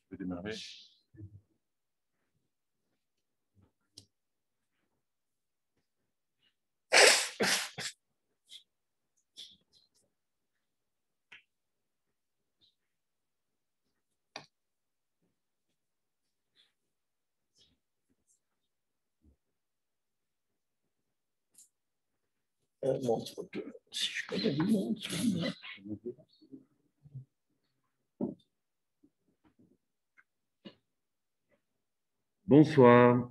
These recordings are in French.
peux démarrer. Si je connais du monde. Bonsoir.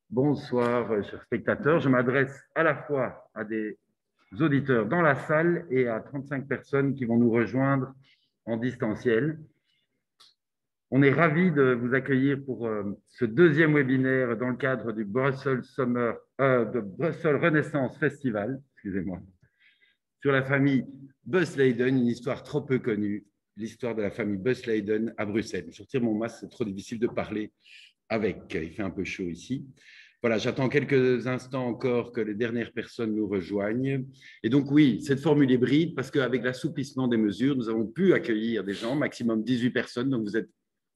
Bonsoir, chers spectateurs. Je m'adresse à la fois à des auditeurs dans la salle et à 35 personnes qui vont nous rejoindre en distanciel. On est ravis de vous accueillir pour ce deuxième webinaire dans le cadre du Brussels Renaissance Festival, excusez-moi, sur la famille Busleyden, une histoire trop peu connue, l'histoire de la famille Busleyden à Bruxelles. Je retire mon masque, c'est trop difficile de parler avec, il fait un peu chaud ici. Voilà, j'attends quelques instants encore que les dernières personnes nous rejoignent. Et donc oui, cette formule hybride, parce qu'avec l'assouplissement des mesures, nous avons pu accueillir des gens, maximum 18 personnes, donc vous êtes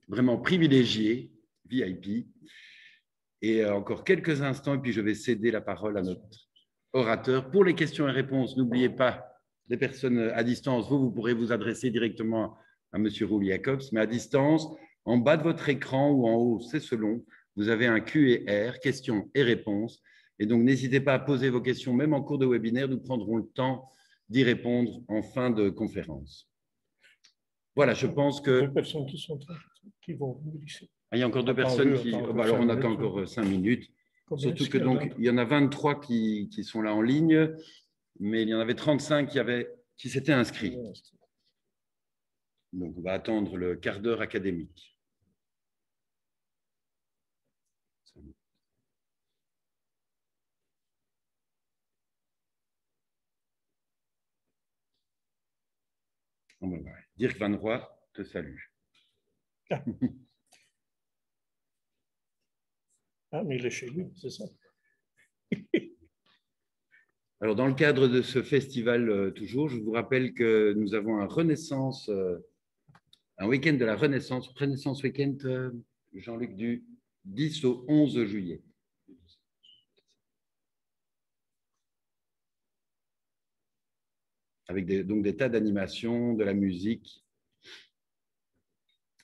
vraiment privilégiés, VIP. Et encore quelques instants, et puis je vais céder la parole à notre orateur. Pour les questions et réponses, n'oubliez pas, les personnes à distance, vous pourrez vous adresser directement à M. Roel Jacobs, mais à distance, en bas de votre écran ou en haut, c'est selon, vous avez un Q&R, questions et réponses. Et donc, n'hésitez pas à poser vos questions, même en cours de webinaire, nous prendrons le temps d'y répondre en fin de conférence. Voilà, je pense que… Deux personnes qui vont venir ici. Il y a encore deux personnes qui… alors, on attend encore 5 minutes. Surtout que donc, il y en a 23 qui sont là en ligne, mais il y en avait 35 qui s'étaient inscrits. Donc, on va attendre le quart d'heure académique. Dirk Van Roy te salue. Ah, mais il est chez lui, c'est ça. Alors, dans le cadre de ce festival, toujours, je vous rappelle que nous avons un week-end de la Renaissance Week-end, Jean-Luc, du 10 au 11 juillet. Avec donc des tas d'animations, de la musique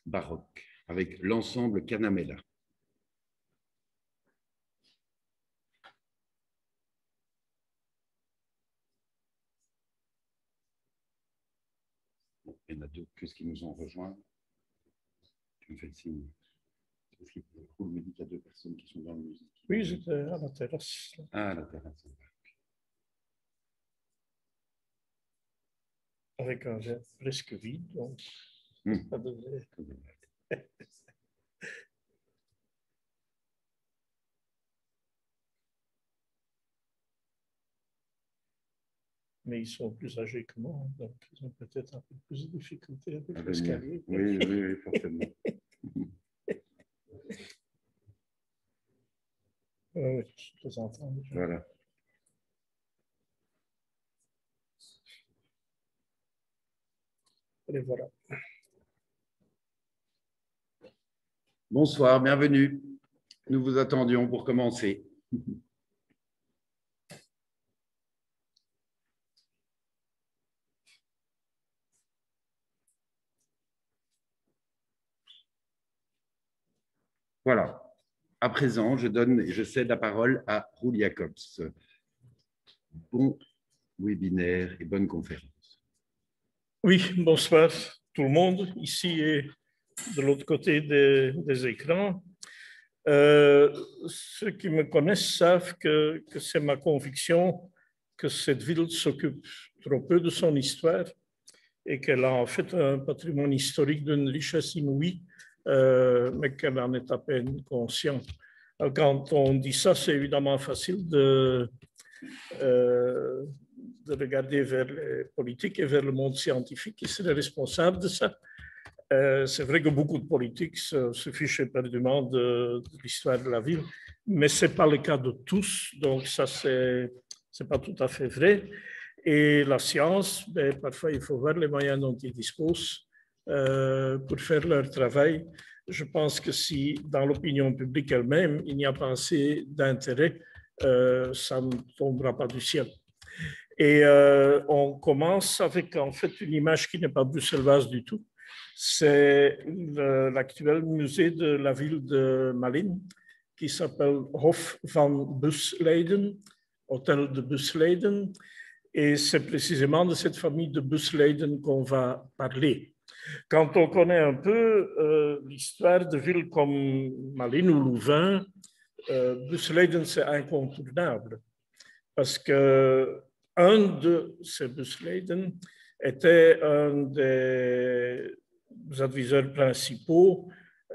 baroque, avec l'ensemble Canamela. Il y en a deux qui nous ont rejoints. Tu me fais le signe. Parce qu'il me dit qu'il y a deux personnes qui sont dans la musique. Oui, j'étais à la terrasse. Ah, à la terrasse. Avec un verre presque vide, donc ça devrait… Mais ils sont plus âgés que moi, donc ils ont peut-être un peu plus de difficultés avec l'escalier. Oui, forcément. Oui, je les entends déjà. Voilà. Et voilà. Bonsoir, bienvenue. Nous vous attendions pour commencer. Voilà. À présent, je cède la parole à Roel Jacobs. Bon webinaire et bonne conférence. Oui, bonsoir tout le monde, ici et de l'autre côté des écrans. Ceux qui me connaissent savent que c'est ma conviction que cette ville s'occupe trop peu de son histoire et qu'elle a en fait un patrimoine historique d'une richesse inouïe, mais qu'elle en est à peine consciente. Alors, quand on dit ça, c'est évidemment facile de regarder vers les politiques et vers le monde scientifique qui serait responsable de ça. C'est vrai que beaucoup de politiques se fichent éperdument de l'histoire de la ville, mais ce n'est pas le cas de tous, donc ça, c'est pas tout à fait vrai. Et la science, parfois, il faut voir les moyens dont ils disposent pour faire leur travail. Je pense que si dans l'opinion publique elle-même, il n'y a pas assez d'intérêt, ça ne tombera pas du ciel. Et on commence avec en fait une image qui n'est pas bruxelloise du tout. C'est l'actuel musée de la ville de Malines qui s'appelle Hof van Busleyden, hôtel de Busleyden. Et c'est précisément de cette famille de Busleyden qu'on va parler. Quand on connaît un peu l'histoire de villes comme Malines ou Louvain, Busleyden, c'est incontournable. Parce que un de ces Busleyden était un des adviseurs principaux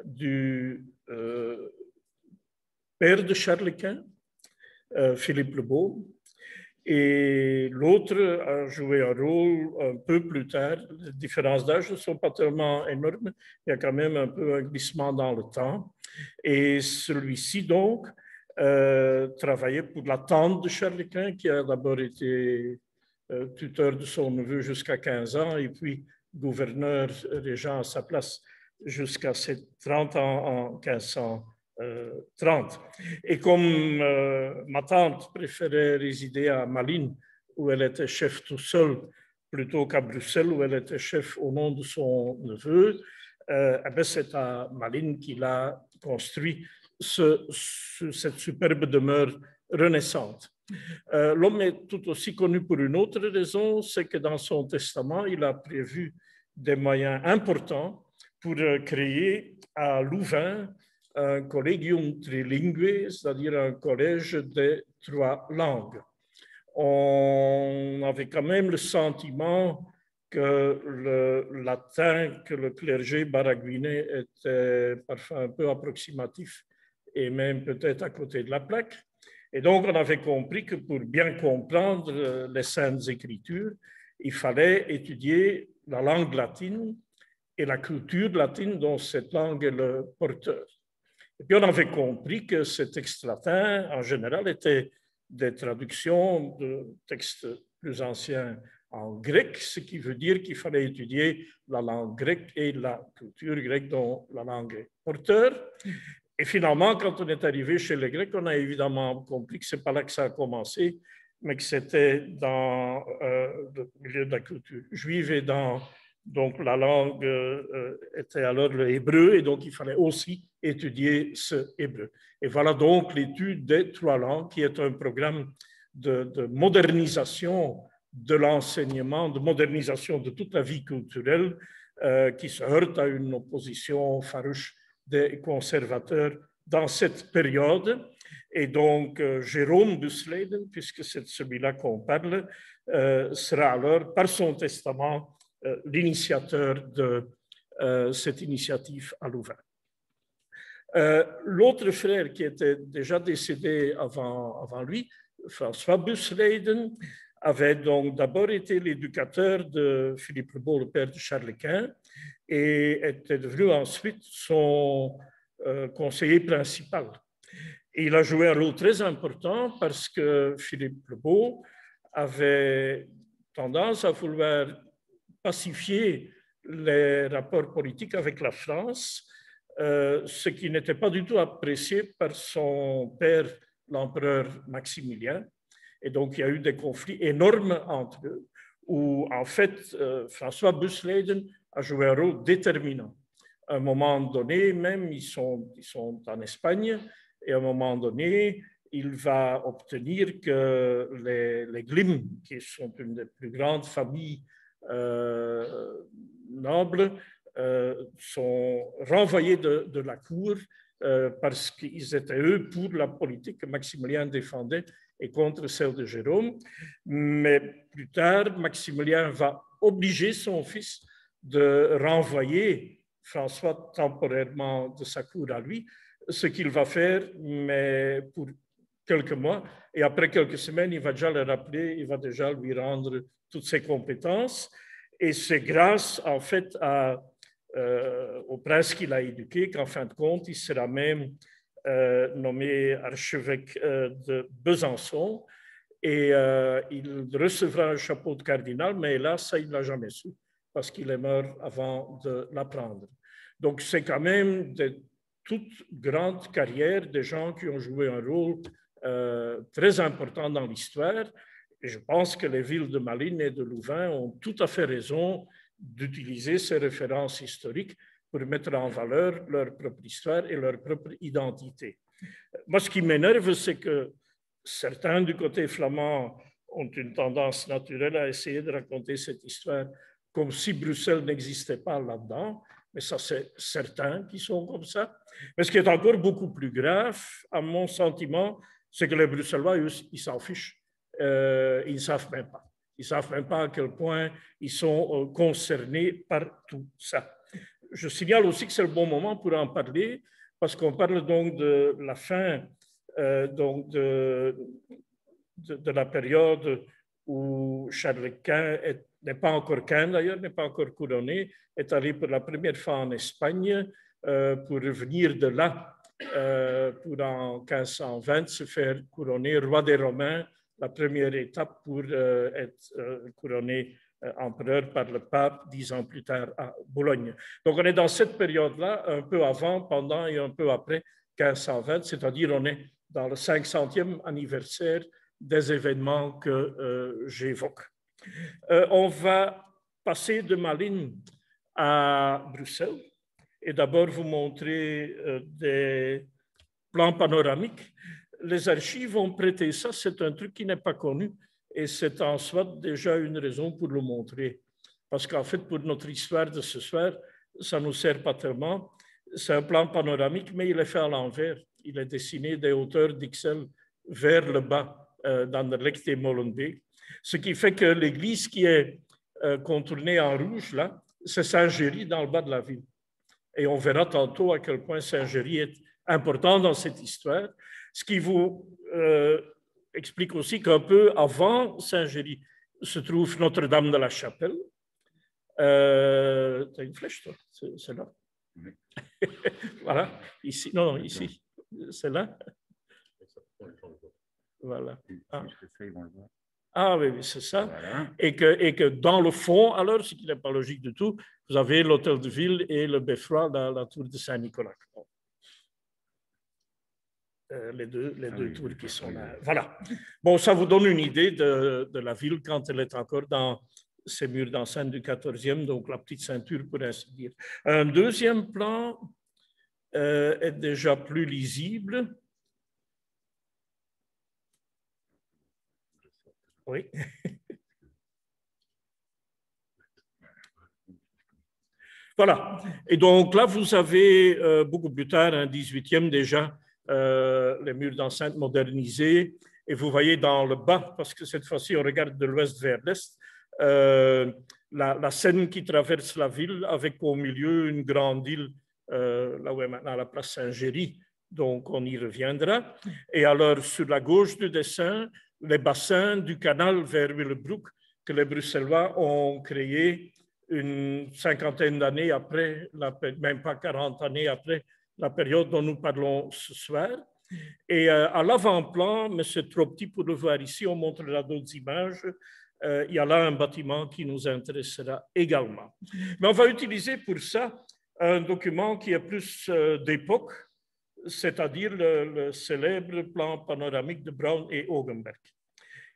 du père de Charles Quint, Philippe le Beau, et l'autre a joué un rôle un peu plus tard. Les différences d'âge ne sont pas tellement énormes, il y a quand même un peu un glissement dans le temps. Et celui-ci, donc, travaillait pour la tante de Charles Quint, qui a d'abord été tuteur de son neveu jusqu'à 15 ans, et puis gouverneur régent à sa place jusqu'à ses 30 ans en 1530. Et comme ma tante préférait résider à Malines, où elle était chef tout seul, plutôt qu'à Bruxelles, où elle était chef au nom de son neveu, c'est à Malines qu'il a construit cette superbe demeure renaissante. L'homme est tout aussi connu pour une autre raison, c'est que dans son testament, il a prévu des moyens importants pour créer à Louvain un collegium trilingue, c'est-à-dire un collège des 3 langues. On avait quand même le sentiment que le latin que le clergé baragouinais était parfois un peu approximatif et même peut-être à côté de la plaque. Et donc, on avait compris que pour bien comprendre les Saintes Écritures, il fallait étudier la langue latine et la culture latine dont cette langue est le porteur. Et puis, on avait compris que ces textes latins, en général, étaient des traductions de textes plus anciens en grec, ce qui veut dire qu'il fallait étudier la langue grecque et la culture grecque dont la langue est porteur. Et finalement, quand on est arrivé chez les Grecs, on a évidemment compris que ce n'est pas là que ça a commencé, mais que c'était dans le milieu de la culture juive et dans, donc la langue était alors le hébreu et donc il fallait aussi étudier ce hébreu. Et voilà donc l'étude des 3 langues qui est un programme de modernisation de l'enseignement, de modernisation de toute la vie culturelle qui se heurte à une opposition farouche des conservateurs dans cette période. Et donc, Jérôme Busleyden, puisque c'est celui-là qu'on parle, sera alors, par son testament, l'initiateur de cette initiative à Louvain. L'autre frère qui était déjà décédé avant lui, François Busleyden, avait donc d'abord été l'éducateur de Philippe le Beau, le père de Charles Quint, et était devenu ensuite son conseiller principal. Et il a joué un rôle très important parce que Philippe le Beau avait tendance à vouloir pacifier les rapports politiques avec la France, ce qui n'était pas du tout apprécié par son père, l'empereur Maximilien. Et donc, il y a eu des conflits énormes entre eux, où en fait, François Busleyden a joué un rôle déterminant. À un moment donné, même, ils sont en Espagne, et à un moment donné, il va obtenir que les Glimm, qui sont une des plus grandes familles nobles, sont renvoyés de la cour parce qu'ils étaient, eux, pour la politique que Maximilien défendait et contre celle de Jérôme. Mais plus tard, Maximilien va obliger son fils de renvoyer François temporairement de sa cour à lui, ce qu'il va faire, mais pour quelques mois. Et après quelques semaines, il va déjà le rappeler, il va déjà lui rendre toutes ses compétences. Et c'est grâce, en fait, au prince qu'il a éduqué qu'en fin de compte, il sera même nommé archevêque de Besançon. Et il recevra un chapeau de cardinal, mais là, ça, il ne l'a jamais su, parce qu'il est mort avant de l'apprendre. Donc, c'est quand même de toute grande carrière des gens qui ont joué un rôle très important dans l'histoire. Et je pense que les villes de Malines et de Louvain ont tout à fait raison d'utiliser ces références historiques pour mettre en valeur leur propre histoire et leur propre identité. Moi, ce qui m'énerve, c'est que certains du côté flamand ont une tendance naturelle à essayer de raconter cette histoire comme si Bruxelles n'existait pas là-dedans. Mais ça, c'est certains qui sont comme ça. Mais ce qui est encore beaucoup plus grave, à mon sentiment, c'est que les Bruxellois, eux, ils s'en fichent. Ils ne savent même pas. Ils ne savent même pas à quel point ils sont concernés par tout ça. Je signale aussi que c'est le bon moment pour en parler, parce qu'on parle donc de la fin donc de la période où Charles Quint n'est pas encore Quint d'ailleurs, n'est pas encore couronné, est allé pour la première fois en Espagne pour revenir de là pour en 1520 se faire couronner roi des Romains, la première étape pour être couronné empereur par le pape 10 ans plus tard à Bologne. Donc on est dans cette période-là, un peu avant, pendant et un peu après 1520, c'est-à-dire on est dans le 500e anniversaire des événements que j'évoque. On va passer de Malines à Bruxelles et d'abord vous montrer des plans panoramiques. Les archives ont prêté ça, c'est un truc qui n'est pas connu et c'est en soi déjà une raison pour le montrer. Parce qu'en fait, pour notre histoire de ce soir, ça ne nous sert pas tellement. C'est un plan panoramique, mais il est fait à l'envers. Il est dessiné des hauteurs d'Ixelles vers le bas, d'Anderlecht et Molenbeek. Ce qui fait que l'église qui est contournée en rouge, là, c'est Saint-Géry dans le bas de la ville. Et on verra tantôt à quel point Saint-Géry est important dans cette histoire. Ce qui vous explique aussi qu'un peu avant Saint-Géry se trouve Notre-Dame de la Chapelle. Tu as une flèche, toi? C'est là. Oui. Voilà, ici. Non, ici. C'est là. Voilà. Ah oui, c'est ça. Voilà. Et que dans le fond, alors, ce qui n'est pas logique du tout, vous avez l'hôtel de ville et le beffroi dans la tour de Saint-Nicolas. Les deux tours qui sont là. Voilà. Bon, ça vous donne une idée de la ville quand elle est encore dans ces murs d'enceinte du 14e, donc la petite ceinture, pour ainsi dire. Un deuxième plan est déjà plus lisible. Oui. Voilà. Et donc là, vous avez beaucoup plus tard, un 18e déjà, les murs d'enceinte modernisés. Et vous voyez dans le bas, parce que cette fois-ci, on regarde de l'ouest vers l'est, la Seine qui traverse la ville avec au milieu une grande île, là où est maintenant la place Saint-Géry. Donc, on y reviendra. Et alors, sur la gauche du dessin, les bassins du canal vers Willebroek que les Bruxellois ont créé une cinquantaine d'années après, même pas 40 années après la période dont nous parlons ce soir. Et à l'avant-plan, mais c'est trop petit pour le voir ici, on montrera d'autres images, il y a là un bâtiment qui nous intéressera également. Mais on va utiliser pour ça un document qui est plus d'époque, c'est-à-dire le célèbre plan panoramique de Brown et Hogenberg.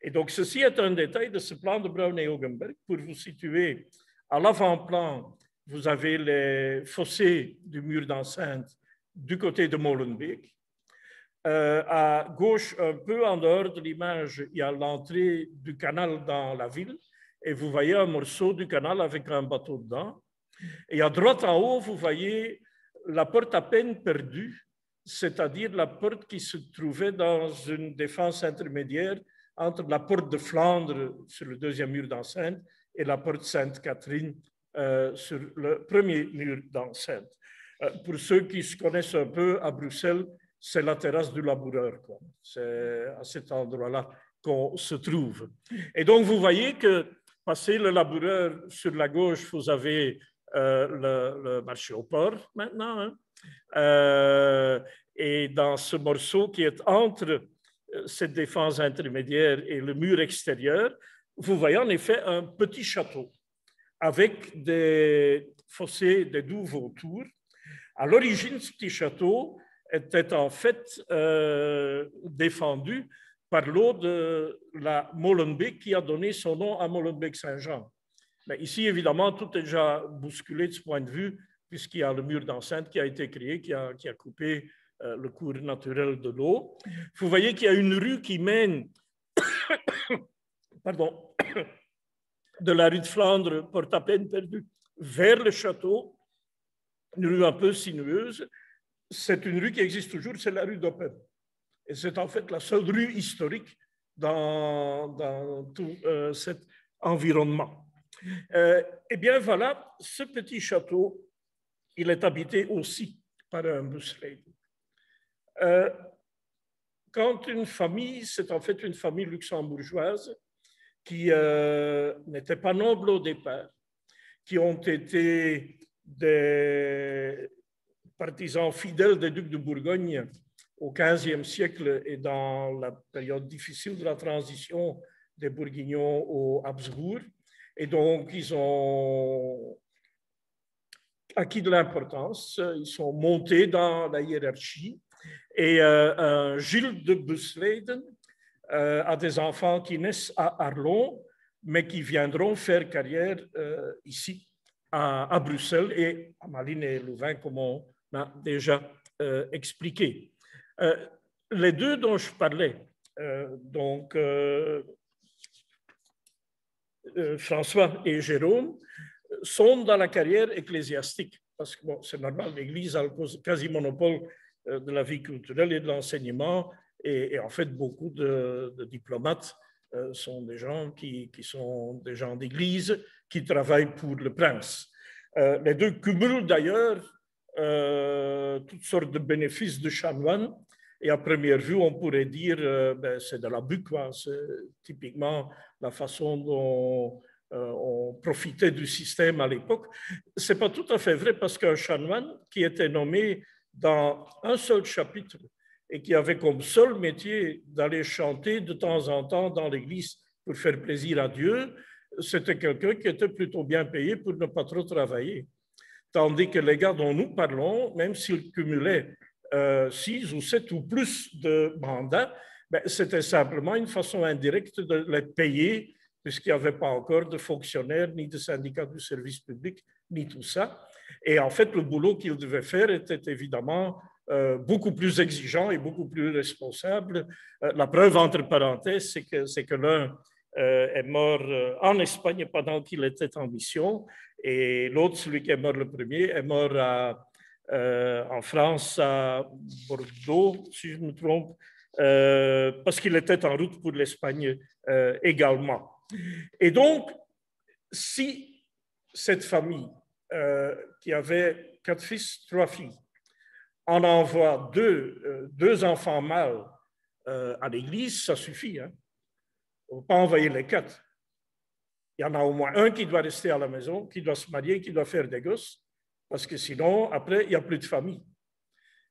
Et donc, ceci est un détail de ce plan de Brown et Hogenberg pour vous situer. À l'avant-plan, vous avez les fossés du mur d'enceinte du côté de Molenbeek. À gauche, un peu en dehors de l'image, il y a l'entrée du canal dans la ville. Et vous voyez un morceau du canal avec un bateau dedans. Et à droite en haut, vous voyez la porte à peine perdue, c'est-à-dire la porte qui se trouvait dans une défense intermédiaire entre la porte de Flandre sur le deuxième mur d'enceinte et la porte Sainte-Catherine sur le premier mur d'enceinte. Pour ceux qui se connaissent un peu à Bruxelles, c'est la terrasse du Laboureur. C'est à cet endroit-là qu'on se trouve. Et donc, vous voyez que, passé le Laboureur, sur la gauche, vous avez le marché au port maintenant. Hein. Et dans ce morceau qui est entre cette défense intermédiaire et le mur extérieur, vous voyez en effet un petit château. avec des fossés, des douves autour. À l'origine, ce petit château était en fait défendu par l'eau de la Molenbeek qui a donné son nom à Molenbeek-Saint-Jean. Mais ici, évidemment, tout est déjà bousculé de ce point de vue, puisqu'il y a le mur d'enceinte qui a été créé, qui a coupé le cours naturel de l'eau. Vous voyez qu'il y a une rue qui mène pardon, de la rue de Flandre, porte à peine perdue, vers le château, une rue un peu sinueuse. C'est une rue qui existe toujours, c'est la rue d'Oppen. Et c'est en fait la seule rue historique dans tout cet environnement. Eh bien voilà, ce petit château, il est habité aussi par un Busley. Quand une famille, c'est en fait une famille luxembourgeoise qui n'était pas noble au départ, qui ont été des partisans fidèles des ducs de Bourgogne au XVe siècle et dans la période difficile de la transition des Bourguignons aux Habsbourg. Et donc, ils ont acquis de l'importance, ils sont montés dans la hiérarchie. Et Gilles de Busleyden a des enfants qui naissent à Arlon, mais qui viendront faire carrière ici, à Bruxelles, et à Malines et Louvain, comme on a déjà expliqué. Les deux dont je parlais, donc François et Jérôme, sont dans la carrière ecclésiastique, parce que bon, c'est normal, l'Église a le quasi-monopole de la vie culturelle et de l'enseignement, et en fait, beaucoup de diplomates sont des gens qui sont des gens d'Église, qui travaillent pour le prince. Les deux cumulent d'ailleurs toutes sortes de bénéfices de chanoine, et à première vue, on pourrait dire ben, c'est de l'abus, quoi. C'est typiquement la façon dont on profitait du système à l'époque. Ce n'est pas tout à fait vrai, parce qu'un chanoine qui était nommé dans un seul chapitre et qui avait comme seul métier d'aller chanter de temps en temps dans l'église pour faire plaisir à Dieu, c'était quelqu'un qui était plutôt bien payé pour ne pas trop travailler. Tandis que les gars dont nous parlons, même s'ils cumulaient 6 ou 7 ou plus de mandats, ben, c'était simplement une façon indirecte de les payer, puisqu'il n'y avait pas encore de fonctionnaires, ni de syndicats du service public, ni tout ça. Et en fait, le boulot qu'ils devaient faire était évidemment beaucoup plus exigeant et beaucoup plus responsable. La preuve, entre parenthèses, c'est que l'un est mort en Espagne pendant qu'il était en mission, et l'autre, celui qui est mort le premier, est mort en France, à Bordeaux, si je me trompe, parce qu'il était en route pour l'Espagne également. Et donc, si cette famille qui avait 4 fils, 3 filles, en envoie 2 enfants mâles à l'église, ça suffit. Hein? On ne peut pas envoyer les 4. Il y en a au moins un qui doit rester à la maison, qui doit se marier, qui doit faire des gosses, parce que sinon, après, il n'y a plus de famille.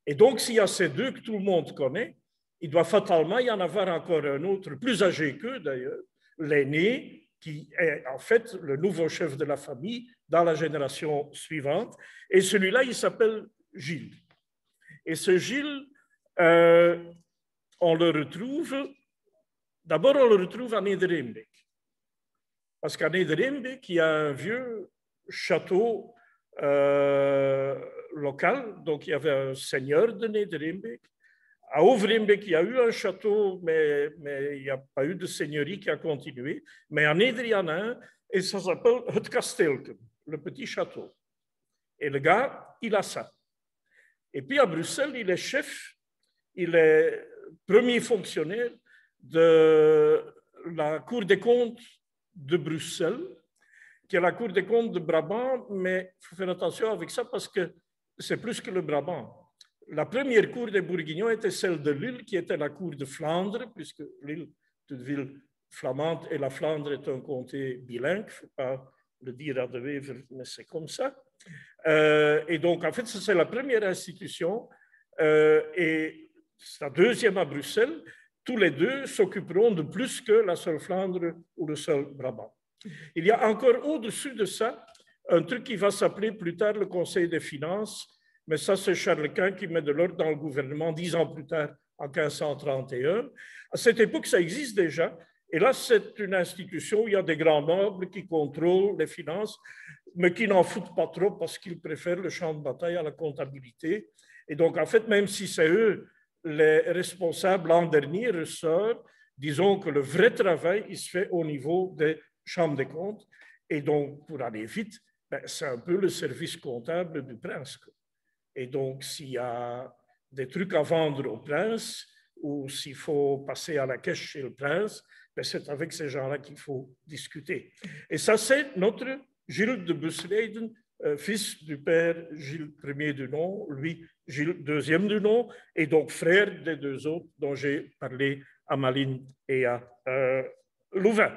Et donc, s'il y a ces 2 que tout le monde connaît, il doit fatalement y en avoir encore un autre, plus âgé qu'eux d'ailleurs, l'aîné, qui est en fait le nouveau chef de la famille dans la génération suivante. Et celui-là, il s'appelle Gilles. Et ce Gilles, on le retrouve, d'abord on le retrouve à Nederembeek. Parce qu'à Nederembeek, il y a un vieux château local, donc il y avait un seigneur de Nederembeek. À Overembeek, il y a eu un château, mais il n'y a pas eu de seigneurie qui a continué. Mais à Neder, il y en a un, et ça s'appelle het Kastelken, le petit château. Et le gars, il a ça. Et puis à Bruxelles, il est chef, il est premier fonctionnaire de la Cour des comptes de Bruxelles, qui est la Cour des comptes de Brabant, mais il faut faire attention avec ça parce que c'est plus que le Brabant. La première cour des Bourguignons était celle de Lille, qui était la cour de Flandre, puisque Lille est une ville flamande et la Flandre est un comté bilingue. Il ne faut pas le dire à De Wever, mais c'est comme ça. Et donc, en fait, c'est la première institution et la deuxième à Bruxelles. Tous les deux s'occuperont de plus que la seule Flandre ou le seul Brabant. Il y a encore au-dessus de ça un truc qui va s'appeler plus tard le Conseil des finances, mais ça c'est Charles Quint qui met de l'ordre dans le gouvernement 10 ans plus tard, en 1531. À cette époque, ça existe déjà. Et là, c'est une institution où il y a des grands nobles qui contrôlent les finances, mais qui n'en foutent pas trop parce qu'ils préfèrent le champ de bataille à la comptabilité. Et donc, en fait, même si c'est eux les responsables en dernier ressort, disons que le vrai travail, il se fait au niveau des chambres des comptes. Et donc, pour aller vite, ben, c'est un peu le service comptable du prince. Et donc, s'il y a des trucs à vendre au prince ou s'il faut passer à la caisse chez le prince, ben, c'est avec ces gens-là qu'il faut discuter. Et ça, c'est notre Gilles de Busleyden, fils du père Gilles Ier du nom, lui Gilles II du nom, et donc frère des deux autres dont j'ai parlé à Malines et à Louvain.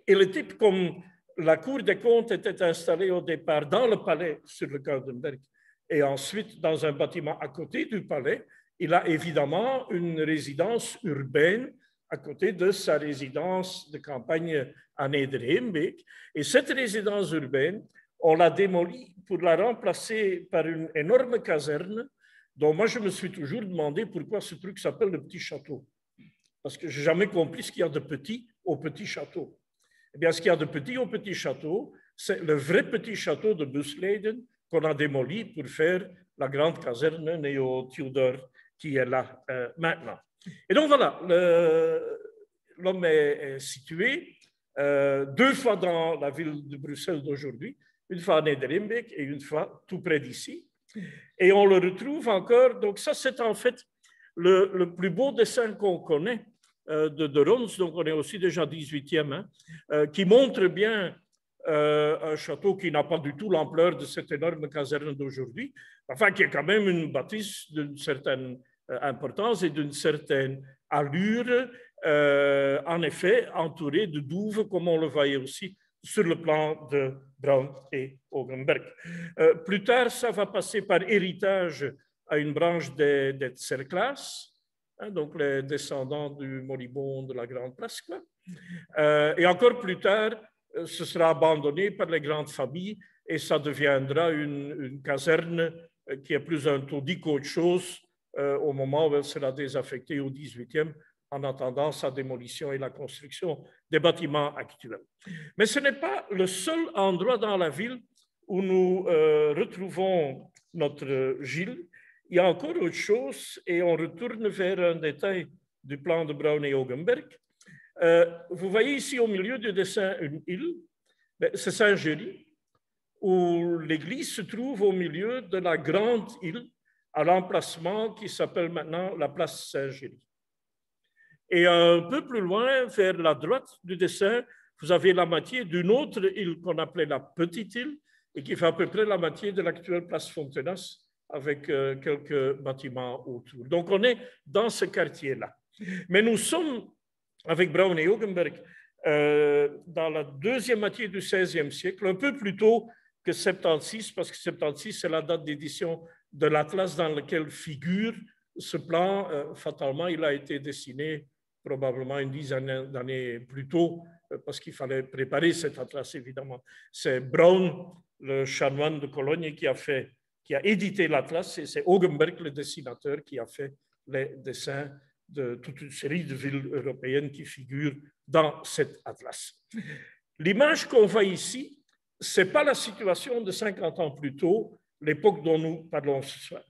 Et le type, comme la Cour des comptes était installée au départ dans le palais sur le Koudenberg et ensuite dans un bâtiment à côté du palais, il a évidemment une résidence urbaine à côté de sa résidence de campagne à Nederheembeek. Et cette résidence urbaine, on l'a démolie pour la remplacer par une énorme caserne dont moi je me suis toujours demandé pourquoi ce truc s'appelle le Petit Château. Parce que je n'ai jamais compris ce qu'il y a de petit au Petit Château. Eh bien, ce qu'il y a de petit au Petit Château, c'est le vrai Petit Château de Busleyden qu'on a démoli pour faire la grande caserne néo-Tudor qui est là maintenant. Et donc voilà, l'homme est situé 2 fois dans la ville de Bruxelles d'aujourd'hui, une fois à Nederheembeek et une fois tout près d'ici. Et on le retrouve encore, donc ça c'est en fait le plus beau dessin qu'on connaît de Rons, donc on est aussi déjà 18e, qui montre bien un château qui n'a pas du tout l'ampleur de cette énorme caserne d'aujourd'hui, enfin qui est quand même une bâtisse d'une certaine importance et d'une certaine allure, en effet entourée de douves, comme on le voyait aussi sur le plan de Braun et Hogenberg. Plus tard, ça va passer par héritage à une branche des Tserclaes, donc les descendants du moribond de la Grande Place. Et encore plus tard, ce sera abandonné par les grandes familles et ça deviendra une caserne qui est plus un taudis qu'autre chose au moment où elle sera désaffectée au 18e en attendant sa démolition et la construction des bâtiments actuels. Mais ce n'est pas le seul endroit dans la ville où nous retrouvons notre Gilles. Il y a encore autre chose et on retourne vers un détail du plan de Braun et Hogenberg. Vous voyez ici au milieu du dessin une île, c'est Saint-Géry, où l'église se trouve au milieu de la grande île à l'emplacement qui s'appelle maintenant la place Saint-Géry. Et un peu plus loin, vers la droite du dessin, vous avez la moitié d'une autre île qu'on appelait la Petite Île et qui fait à peu près la moitié de l'actuelle place Fontenas avec quelques bâtiments autour. Donc on est dans ce quartier-là. Mais nous sommes, avec Braun et Hogenberg, dans la deuxième moitié du XVIe siècle, un peu plus tôt que 76, parce que 76, c'est la date d'édition de l'Atlas dans lequel figure ce plan. Fatalement, il a été dessiné probablement une dizaine d'années plus tôt, parce qu'il fallait préparer cet atlas, évidemment. C'est Braun, le chanoine de Cologne, qui a édité l'atlas, et c'est Hogenberg, le dessinateur, qui a fait les dessins de toute une série de villes européennes qui figurent dans cet atlas. L'image qu'on voit ici, ce n'est pas la situation de 50 ans plus tôt, l'époque dont nous parlons ce soir.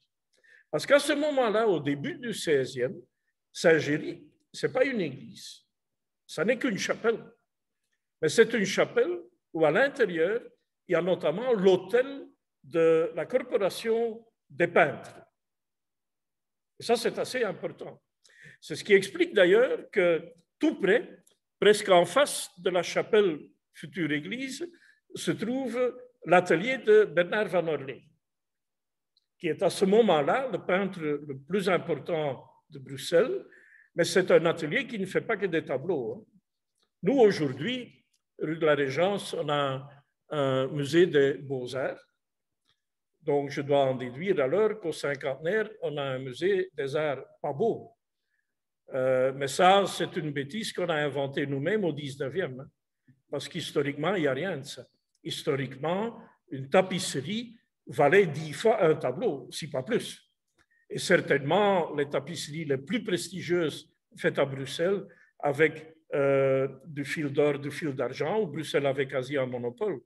Parce qu'à ce moment-là, au début du XVIe, Saint-Géry, ce n'est pas une église, ça n'est qu'une chapelle. Mais c'est une chapelle où à l'intérieur, il y a notamment l'autel de la corporation des peintres. Et ça, c'est assez important. C'est ce qui explique d'ailleurs que tout près, presque en face de la chapelle future église, se trouve l'atelier de Bernard van Orley, qui est à ce moment-là le peintre le plus important de Bruxelles, mais c'est un atelier qui ne fait pas que des tableaux. Nous, aujourd'hui, rue de la Régence, on a un musée des beaux-arts. Donc, je dois en déduire alors qu'au cinquantenaire, on a un musée des arts pas beau. Mais ça, c'est une bêtise qu'on a inventée nous-mêmes au 19e. parce qu'historiquement, il n'y a rien de ça. Historiquement, une tapisserie valait 10 fois un tableau, si pas plus. Et certainement, les tapisseries les plus prestigieuses faites à Bruxelles, avec du fil d'or, du fil d'argent, où Bruxelles avait quasi un monopole.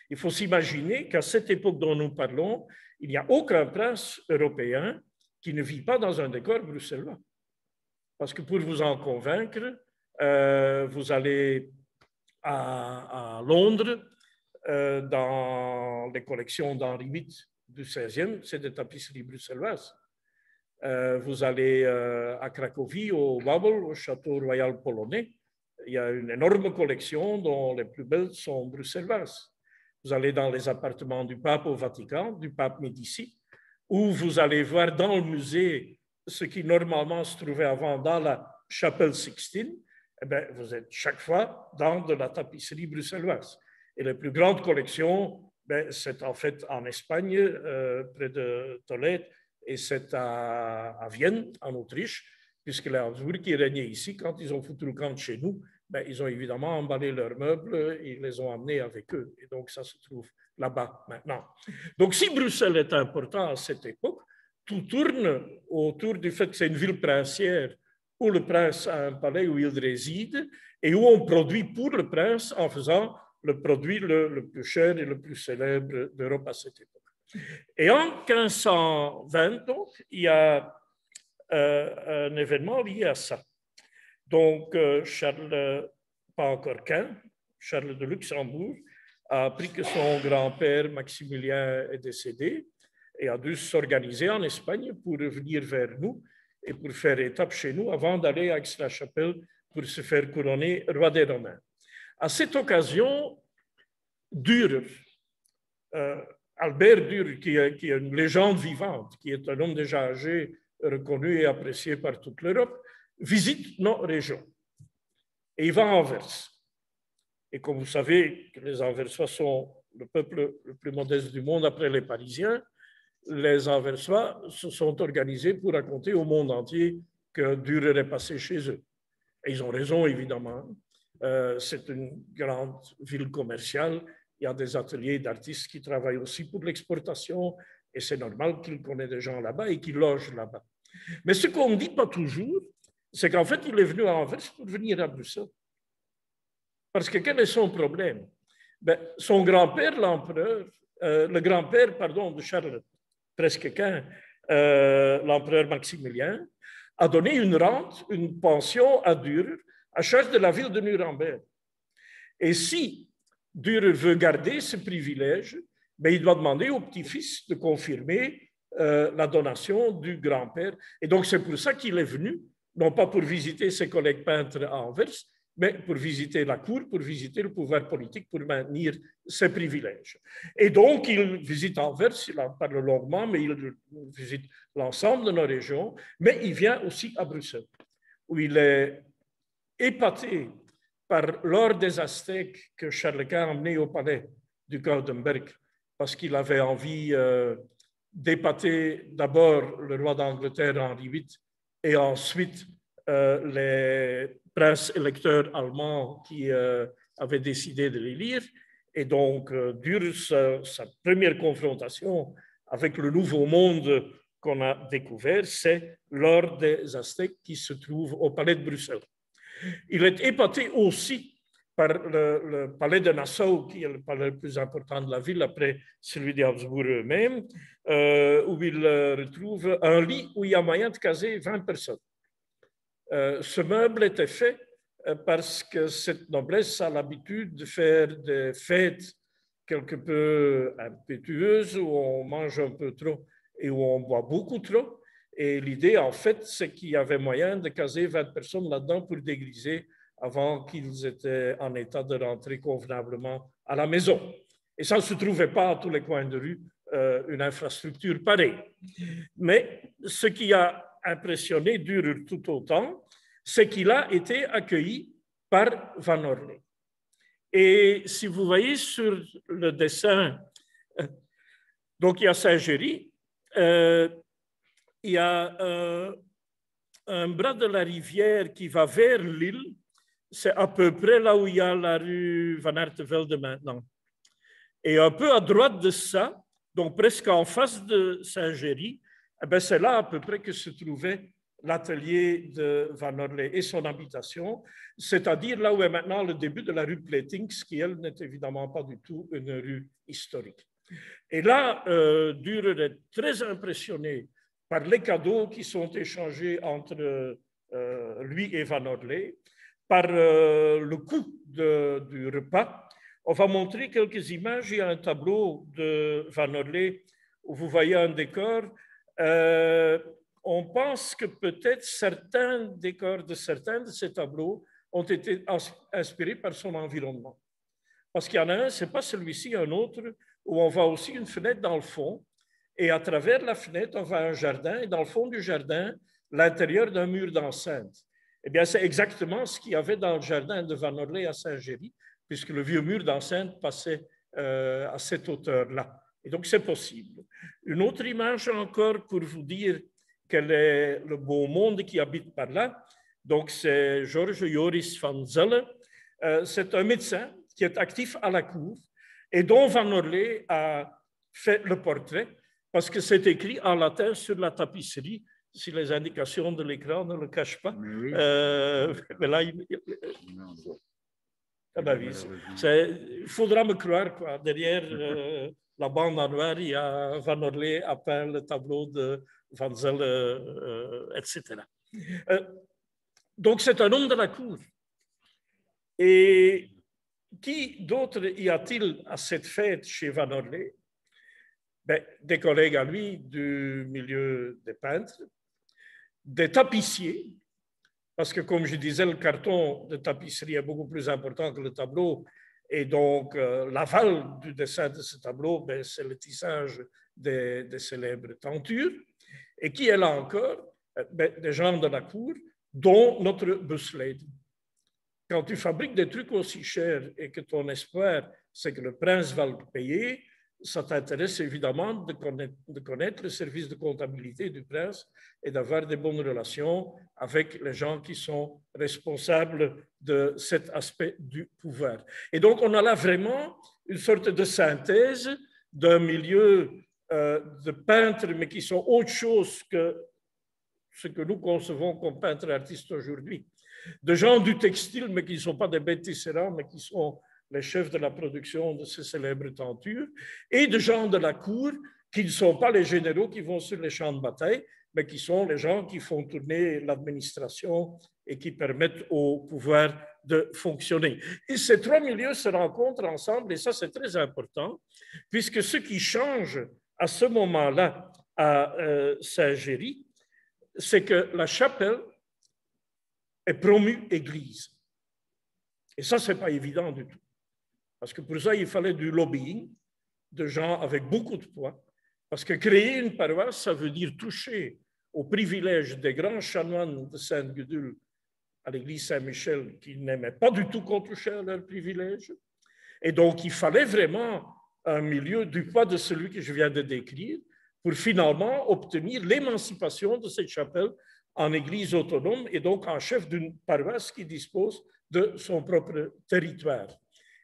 Il faut s'imaginer qu'à cette époque dont nous parlons, il n'y a aucun prince européen qui ne vit pas dans un décor bruxellois. Parce que pour vous en convaincre, vous allez à Londres, dans les collections d'Henri VIII du XVIe, c'est des tapisseries bruxelloises. Vous allez à Cracovie, au Wawel, au château royal polonais. Il y a une énorme collection dont les plus belles sont bruxelloises. Vous allez dans les appartements du pape au Vatican, du pape Médicis, où vous allez voir dans le musée ce qui normalement se trouvait avant dans la chapelle Sixtine. Eh bien, vous êtes chaque fois dans de la tapisserie bruxelloise. Et les plus grandes collections, c'est en fait en Espagne, près de Tolède, et c'est à Vienne, en Autriche, puisque les Habsbourg qui régnaient ici, quand ils ont foutu le camp de chez nous, ils ont évidemment emballé leurs meubles et ils les ont amenés avec eux. Et donc, ça se trouve là-bas maintenant. Donc, si Bruxelles est important à cette époque, tout tourne autour du fait que c'est une ville princière où le prince a un palais où il réside et où on produit pour le prince en faisant le produit le plus cher et le plus célèbre d'Europe à cette époque. Et en 1520, donc, il y a un événement lié à ça. Donc, Charles, pas encore Quint, Charles de Luxembourg, a appris que son grand-père Maximilien est décédé et a dû s'organiser en Espagne pour revenir vers nous et pour faire étape chez nous avant d'aller à Aix-la-Chapelle pour se faire couronner roi des Romains. À cette occasion, Dürer, Albert Dürer, qui est une légende vivante, qui est un homme déjà âgé, reconnu et apprécié par toute l'Europe, visite nos régions. Et il va à Anvers. Et comme vous savez que les Anversois sont le peuple le plus modeste du monde après les Parisiens, les Anversois se sont organisés pour raconter au monde entier que Dürer est passé chez eux. Et ils ont raison, évidemment. C'est une grande ville commerciale. Il y a des ateliers d'artistes qui travaillent aussi pour l'exportation et c'est normal qu'il connaisse des gens là-bas et qu'il loge là-bas. Mais ce qu'on ne dit pas toujours, c'est qu'en fait, il est venu à Anvers pour venir à Bruxelles. Parce que quel est son problème? Son grand-père, l'empereur, le grand-père, pardon, de Charles presque Quint, l'empereur Maximilien, a donné une rente, une pension à Dürer à charge de la ville de Nuremberg. Et si Dürer veut garder ce privilège, il doit demander au petit-fils de confirmer la donation du grand-père. Et donc, c'est pour ça qu'il est venu, non pas pour visiter ses collègues peintres à Anvers, mais pour visiter la cour, pour visiter le pouvoir politique, pour maintenir ses privilèges. Et donc, il visite Anvers, il en parle longuement, mais il visite l'ensemble de nos régions, mais il vient aussi à Bruxelles, où il est épaté par l'or des Aztèques que Charles Quint a emmené au palais du Goudenberg, parce qu'il avait envie d'épater d'abord le roi d'Angleterre Henri VIII et ensuite les princes électeurs allemands qui avaient décidé de l'élire. Et donc, dure sa première confrontation avec le nouveau monde qu'on a découvert, c'est l'or des Aztèques qui se trouve au palais de Bruxelles. Il est épaté aussi par le palais de Nassau, qui est le palais le plus important de la ville, après celui des Habsbourg eux-mêmes, où il retrouve un lit où il y a moyen de caser 20 personnes. Ce meuble était fait parce que cette noblesse a l'habitude de faire des fêtes quelque peu impétueuses, où on mange un peu trop et où on boit beaucoup trop. Et l'idée, en fait, c'est qu'il y avait moyen de caser 20 personnes là-dedans pour dégriser avant qu'ils étaient en état de rentrer convenablement à la maison. Et ça ne se trouvait pas à tous les coins de rue, une infrastructure pareille. Mais ce qui a impressionné Dürer tout autant, c'est qu'il a été accueilli par Van Orley. Et si vous voyez sur le dessin, donc il y a Saint-Géry, il y a un bras de la rivière qui va vers l'île c'est à peu près là où il y a la rue Van Artevelde maintenant. Et un peu à droite de ça, donc presque en face de Saint-Géry, c'est là à peu près que se trouvait l'atelier de Van Orley et son habitation, c'est-à-dire là où est maintenant le début de la rue Pletings, qui, elle, n'est évidemment pas du tout une rue historique. Et là, Dürer est très impressionné par les cadeaux qui sont échangés entre lui et Van Orley, par le coût du repas. On va montrer quelques images. Il y a un tableau de Van Orley où vous voyez un décor. On pense que peut-être certains décors de certains de ces tableaux ont été inspirés par son environnement. Parce qu'il y en a un, ce n'est pas celui-ci, un autre, où on voit aussi une fenêtre dans le fond. Et à travers la fenêtre, on voit un jardin. Et dans le fond du jardin, l'intérieur d'un mur d'enceinte. Eh bien, c'est exactement ce qu'il y avait dans le jardin de Van Orley à Saint-Géry, puisque le vieux mur d'enceinte passait à cette hauteur-là. Et donc, c'est possible. Une autre image encore pour vous dire quel est le beau monde qui habite par là. Donc, c'est Georges Joris van Zelle. C'est un médecin qui est actif à la cour et dont Van Orley a fait le portrait parce que c'est écrit en latin sur la tapisserie, si les indications de l'écran ne le cachent pas. Oui. Mais là, il faudra me croire, quoi. Derrière la bande en noir, il y a Van Orley a peint le tableau de Van Zelle, etc. Donc, c'est un homme de la cour. Et qui d'autre y a-t-il à cette fête chez Van Orley? Des collègues à lui du milieu des peintres, des tapissiers, parce que, comme je disais, le carton de tapisserie est beaucoup plus important que le tableau, et donc l'aval du dessin de ce tableau, c'est le tissage des célèbres tentures. Et qui est là encore? Des gens de la cour, dont notre Buslade. Quand tu fabriques des trucs aussi chers et que ton espoir, c'est que le prince va le payer, ça t'intéresse évidemment de connaître le service de comptabilité du prince et d'avoir des bonnes relations avec les gens qui sont responsables de cet aspect du pouvoir. Et donc, on a là vraiment une sorte de synthèse d'un milieu de peintres, mais qui sont autre chose que ce que nous concevons comme peintres artistes aujourd'hui. De gens du textile, mais qui ne sont pas des bêtes tisserands, mais qui sont les chefs de la production de ces célèbres tentures, et de gens de la cour qui ne sont pas les généraux qui vont sur les champs de bataille, mais qui sont les gens qui font tourner l'administration et qui permettent au pouvoir de fonctionner. Et ces trois milieux se rencontrent ensemble, et ça c'est très important, puisque ce qui change à ce moment-là à Saint-Géry, c'est que la chapelle est promue église. Et ça, ce n'est pas évident du tout. Parce que pour ça, il fallait du lobbying, de gens avec beaucoup de poids. Parce que créer une paroisse, ça veut dire toucher aux privilèges des grands chanoines de Sainte-Gudule à l'église Saint-Michel qui n'aimaient pas du tout qu'on touchait à leurs privilèges. Et donc, il fallait vraiment un milieu du poids de celui que je viens de décrire pour finalement obtenir l'émancipation de cette chapelle en église autonome et donc en chef d'une paroisse qui dispose de son propre territoire.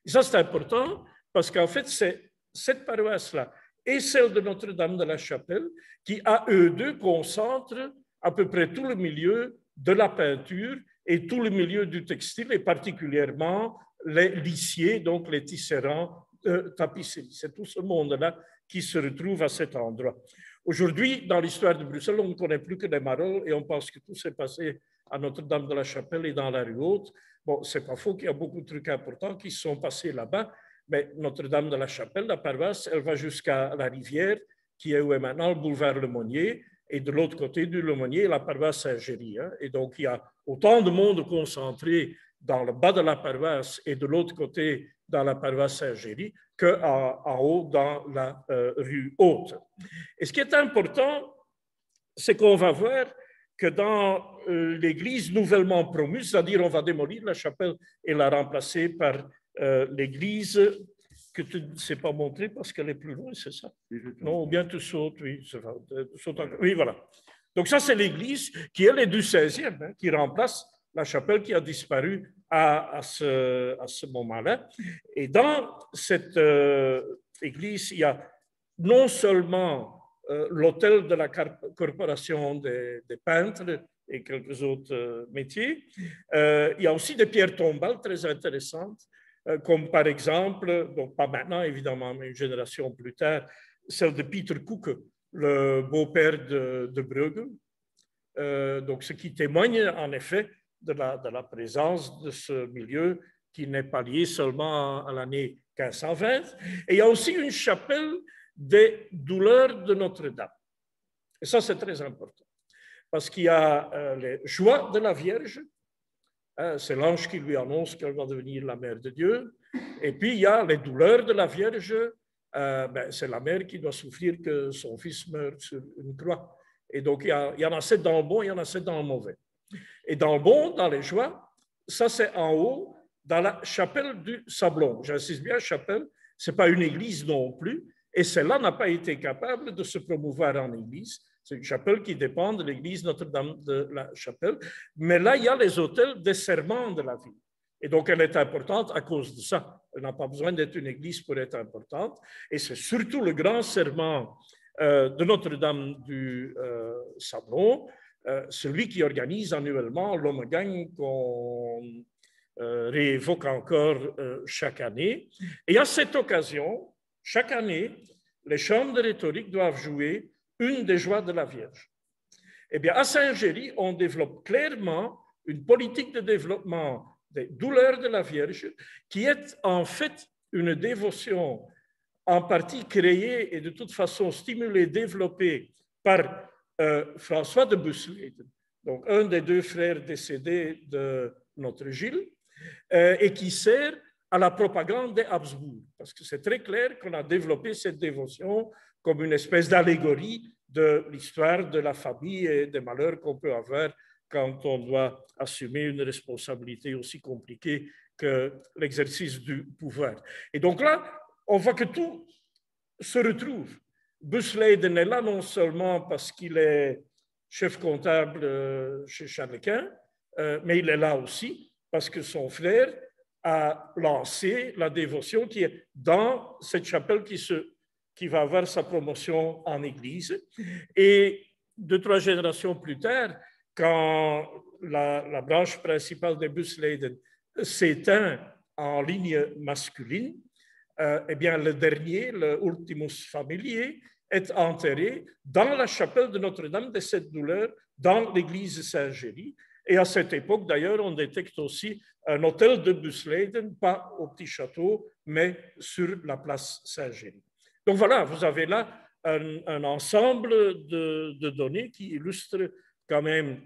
Et ça, c'est important parce qu'en fait, c'est cette paroisse-là et celle de Notre-Dame de la Chapelle qui, à eux deux, concentrent à peu près tout le milieu de la peinture et tout le milieu du textile, et particulièrement les lissiers, donc les tisserands de tapisserie. C'est tout ce monde-là qui se retrouve à cet endroit. Aujourd'hui, dans l'histoire de Bruxelles, on ne connaît plus que des Marolles et on pense que tout s'est passé à Notre-Dame de la Chapelle et dans la rue Haute. Bon, c'est pas faux qu'il y a beaucoup de trucs importants qui se sont passés là-bas, mais Notre-Dame de la Chapelle, la paroisse, elle va jusqu'à la rivière, qui est où est maintenant le boulevard Lemonnier, et de l'autre côté du Lemonnier, la paroisse Saint-Géry. Et donc, il y a autant de monde concentré dans le bas de la paroisse et de l'autre côté dans la paroisse Saint-Géry qu'en haut dans la rue Haute. Et ce qui est important, c'est qu'on va voir que dans l'église nouvellement promue, c'est-à-dire on va démolir la chapelle et la remplacer par l'église que tu ne sais pas montrer parce qu'elle est plus loin, c'est ça? Non, ou bien tu sautes, oui. Oui, voilà. Donc ça, c'est l'église qui, elle, est du 16e, qui remplace la chapelle qui a disparu à ce moment-là. Et dans cette église, il y a non seulement l'hôtel de la corporation des peintres et quelques autres métiers, il y a aussi des pierres tombales très intéressantes, comme par exemple, donc pas maintenant évidemment, mais une génération plus tard, celle de Peter Kuke, le beau-père de Bruegel. Donc, ce qui témoigne en effet de la présence de ce milieu qui n'est pas lié seulement à l'année 1520. Et il y a aussi une chapelle des douleurs de Notre-Dame. Et ça, c'est très important, parce qu'il y a les joies de la Vierge, c'est l'ange qui lui annonce qu'elle va devenir la mère de Dieu, et puis il y a les douleurs de la Vierge, c'est la mère qui doit souffrir que son fils meure sur une croix. Et donc, il y en a 7 dans le bon, il y en a 7 dans le mauvais. Et dans le bon, dans les joies, ça c'est en haut, dans la chapelle du Sablon. J'insiste bien, chapelle, ce n'est pas une église non plus, et celle-là n'a pas été capable de se promouvoir en église. C'est une chapelle qui dépend de l'église Notre-Dame de la Chapelle. Mais là, il y a les autels des serments de la ville. Et donc, elle est importante à cause de ça. Elle n'a pas besoin d'être une église pour être importante. Et c'est surtout le grand serment de Notre-Dame du Sablon, celui qui organise annuellement l'Omegang qu'on réévoque encore chaque année. Et à cette occasion, chaque année, les chambres de rhétorique doivent jouer une des joies de la Vierge. Eh bien, à Saint-Géry, on développe clairement une politique de développement des douleurs de la Vierge qui est en fait une dévotion en partie créée et de toute façon stimulée, développée par François de Bussleden, donc un des 2 frères décédés de notre Gilles, et qui sert à la propagande des Habsbourg, parce que c'est très clair qu'on a développé cette dévotion comme une espèce d'allégorie de l'histoire de la famille et des malheurs qu'on peut avoir quand on doit assumer une responsabilité aussi compliquée que l'exercice du pouvoir. Et donc là, on voit que tout se retrouve. Bussleden est là non seulement parce qu'il est chef comptable chez Charles Quint, mais il est là aussi parce que son frère a lancé la dévotion qui est dans cette chapelle qui va avoir sa promotion en église. Et 2-3 générations plus tard, quand la branche principale des Bussleden s'éteint en ligne masculine, eh bien, le dernier, le Ultimus Familiae, est enterré dans la chapelle de Notre-Dame des 7 douleurs, dans l'église Saint-Géry. Et à cette époque, d'ailleurs, on détecte aussi un hôtel de Bussleden, pas au petit château, mais sur la place Saint-Géry. Donc voilà, vous avez là un ensemble de données qui illustrent quand même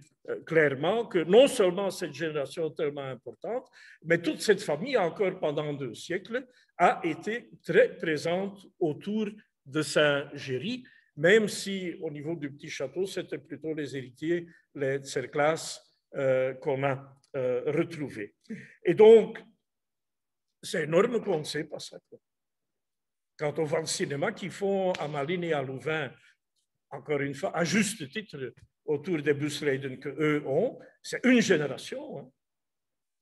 clairement que non seulement cette génération tellement importante, mais toute cette famille, encore pendant 2 siècles, a été très présente autour de Saint-Géry, même si au niveau du petit château, c'était plutôt les héritiers, les Tserclas, qu'on a retrouvés. Et donc, c'est énorme qu'on ne sait pas ça. Quand on voit le cinéma qu'ils font à Malines et à Louvain, encore une fois, à juste titre, autour des Bussleden qu'eux ont, c'est une génération. Hein.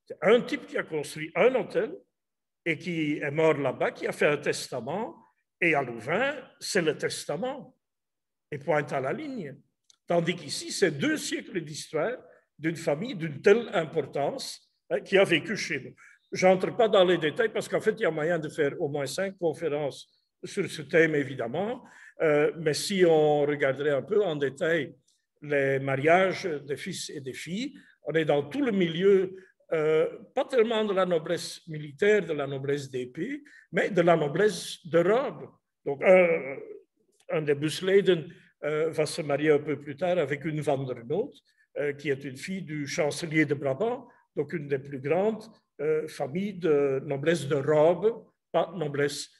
C'est un type qui a construit un hôtel et qui est mort là-bas, qui a fait un testament, et à Louvain, c'est le testament, et pointe à la ligne. Tandis qu'ici, c'est 2 siècles d'histoire d'une famille d'une telle importance qui a vécu chez nous. Je n'entre pas dans les détails parce qu'en fait, il y a moyen de faire au moins 5 conférences sur ce thème, évidemment, mais si on regarderait un peu en détail les mariages des fils et des filles, on est dans tout le milieu, pas tellement de la noblesse militaire, de la noblesse d'épée, mais de la noblesse de robe. Donc, un des Bussleden va se marier un peu plus tard avec une Van der Noot, qui est une fille du chancelier de Brabant, donc une des plus grandes familles de noblesse de robe, pas noblesse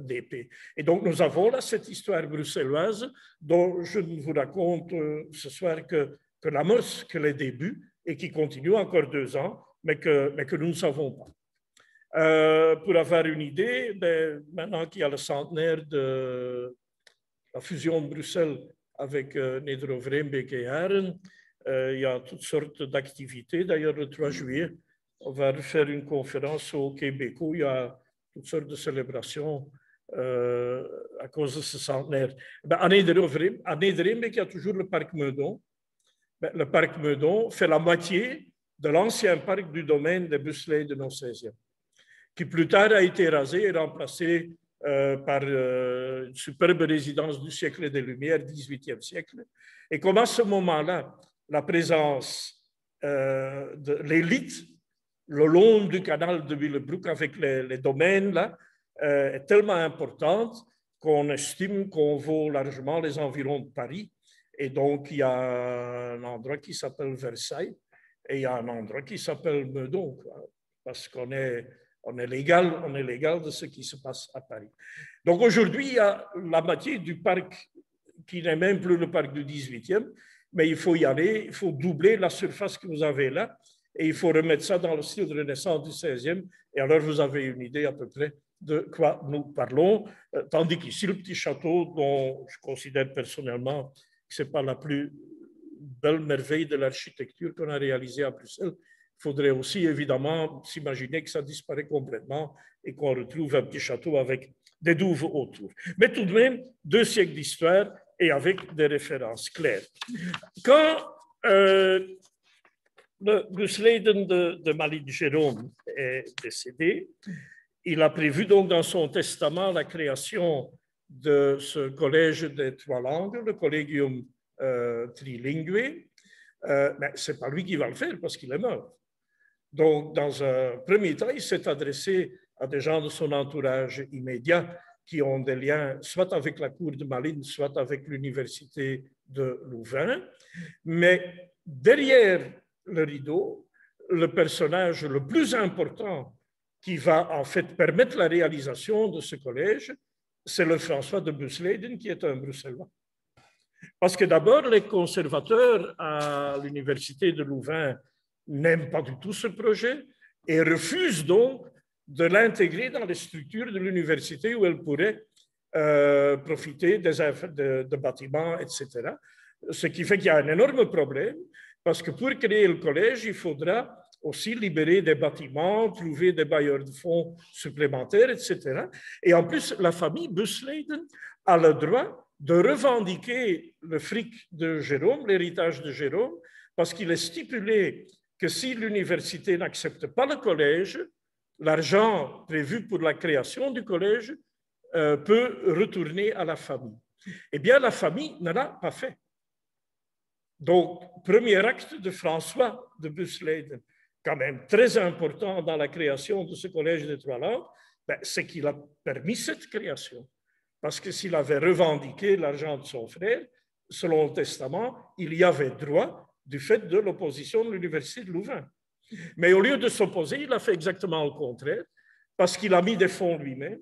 d'épée. Et donc, nous avons là cette histoire bruxelloise dont je ne vous raconte ce soir que l'amorce, que les débuts, et qui continue encore 2 ans, mais que nous ne savons pas. Pour avoir une idée, maintenant qu'il y a le centenaire de la fusion de Bruxelles avec Neder-Overeem, Beek et Haren, Il y a toutes sortes d'activités. D'ailleurs, le 3 juillet, on va faire une conférence au Québec où il y a toutes sortes de célébrations à cause de ce centenaire. À Nederembeek, il y a toujours le parc Meudon. Le parc Meudon fait la moitié de l'ancien parc du domaine des Busleyden au XVIe, qui plus tard a été rasé et remplacé par une superbe résidence du siècle des Lumières, 18e siècle. Et comme à ce moment-là, la présence de l'élite le long du canal de Willebroek avec les domaines là, est tellement importante qu'on estime qu'on vaut largement les environs de Paris. Et donc, il y a un endroit qui s'appelle Versailles et il y a un endroit qui s'appelle Meudon, parce qu'on est légal de ce qui se passe à Paris. Donc, aujourd'hui, il y a la moitié du parc qui n'est même plus le parc du 18e, mais il faut y aller, il faut doubler la surface que vous avez là et il faut remettre ça dans le style de Renaissance du 16e. Et alors, vous avez une idée à peu près de quoi nous parlons, tandis qu'ici, le petit château, dont je considère personnellement que ce n'est pas la plus belle merveille de l'architecture qu'on a réalisée à Bruxelles, il faudrait aussi évidemment s'imaginer que ça disparaît complètement et qu'on retrouve un petit château avec des douves autour. Mais tout de même, 2 siècles d'histoire et avec des références claires. Quand le Busleyden de Malin Jérôme est décédé, il a prévu donc dans son testament la création de ce collège des 3 langues, le Collegium Trilingue. Mais ce n'est pas lui qui va le faire parce qu'il est mort. Donc, dans un premier temps, il s'est adressé à des gens de son entourage immédiat qui ont des liens soit avec la cour de Malines, soit avec l'université de Louvain. Mais derrière le rideau, le personnage le plus important qui va en fait permettre la réalisation de ce collège, c'est le François de Busleyden, qui est un Bruxellois. Parce que d'abord, les conservateurs à l'université de Louvain n'aiment pas du tout ce projet et refusent donc de l'intégrer dans les structures de l'université où elle pourrait profiter de bâtiments, etc. Ce qui fait qu'il y a un énorme problème, parce que pour créer le collège, il faudra aussi libérer des bâtiments, trouver des bailleurs de fonds supplémentaires, etc. Et en plus, la famille Busleyden a le droit de revendiquer le fric de Jérôme, l'héritage de Jérôme, parce qu'il est stipulé que si l'université n'accepte pas le collège, l'argent prévu pour la création du collège peut retourner à la famille. Eh bien, la famille ne l'a pas fait. Donc, premier acte de François de Busleyden, quand même très important dans la création de ce collège des 3 langues, c'est qu'il a permis cette création. Parce que s'il avait revendiqué l'argent de son frère, selon le testament, il y avait droit du fait de l'opposition de l'université de Louvain. Mais au lieu de s'opposer, il a fait exactement le contraire, parce qu'il a mis des fonds lui-même,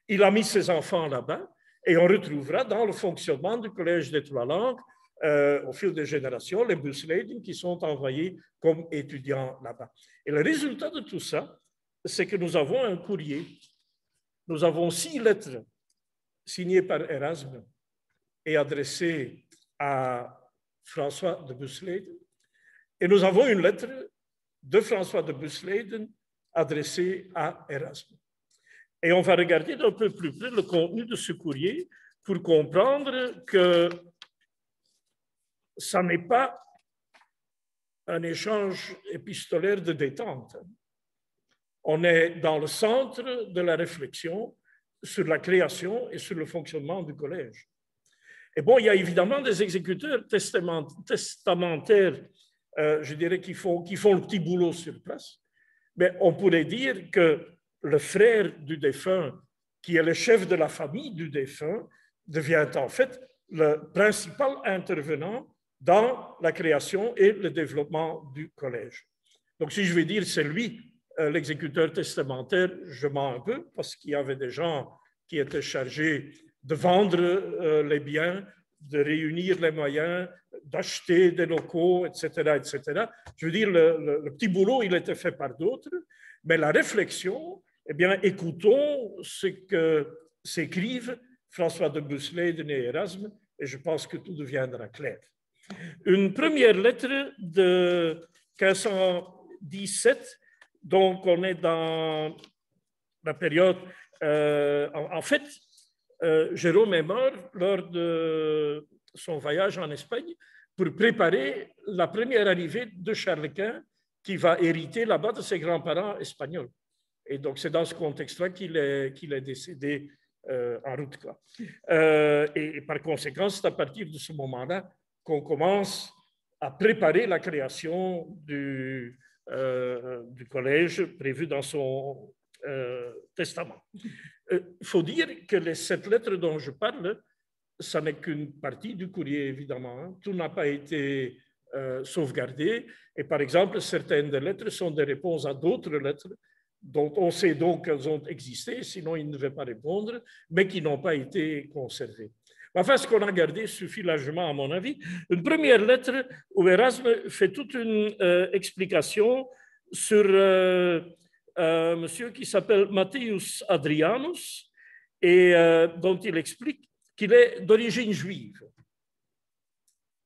il a mis ses enfants là-bas, et on retrouvera dans le fonctionnement du collège des 3 langues, au fil des générations, les Busleyden qui sont envoyés comme étudiants là-bas. Et le résultat de tout ça, c'est que nous avons un courrier. Nous avons 6 lettres signées par Erasme et adressées à François de Busleyden. Et nous avons une lettre de François de Busleyden adressée à Erasme. Et on va regarder d'un peu plus près le contenu de ce courrier pour comprendre que ça n'est pas un échange épistolaire de détente. On est dans le centre de la réflexion sur la création et sur le fonctionnement du collège. Et bon, il y a évidemment des exécuteurs testamentaires, je dirais, qui font le petit boulot sur place. Mais on pourrait dire que le frère du défunt, qui est le chef de la famille du défunt, devient en fait le principal intervenant dans la création et le développement du collège. Donc, si je vais dire c'est lui, l'exécuteur testamentaire, je mens un peu, parce qu'il y avait des gens qui étaient chargés de vendre les biens, de réunir les moyens, d'acheter des locaux, etc., etc. Je veux dire, le petit boulot, il était fait par d'autres, mais la réflexion, eh bien, écoutons ce que s'écrivent François de Busleyden et Erasme, et je pense que tout deviendra clair. Une première lettre de 1517, donc on est dans la période, en fait, Jérôme est mort lors de son voyage en Espagne pour préparer la première arrivée de Charles Quint qui va hériter là-bas de ses grands-parents espagnols. Et donc, c'est dans ce contexte-là qu'il est décédé en route, quoi. Et par conséquent, c'est à partir de ce moment-là qu'on commence à préparer la création du collège prévu dans son testament. Il faut dire que cette lettre dont je parle, ça n'est qu'une partie du courrier, évidemment. Hein. Tout n'a pas été sauvegardé. Et par exemple, certaines des lettres sont des réponses à d'autres lettres dont on sait donc qu'elles ont existé, sinon ils ne devaient pas répondre, mais qui n'ont pas été conservées. Enfin, ce qu'on a gardé suffit largement, à mon avis. Une première lettre où Erasme fait toute une explication sur un monsieur qui s'appelle Matthius Adrianus et dont il explique qu'il est d'origine juive,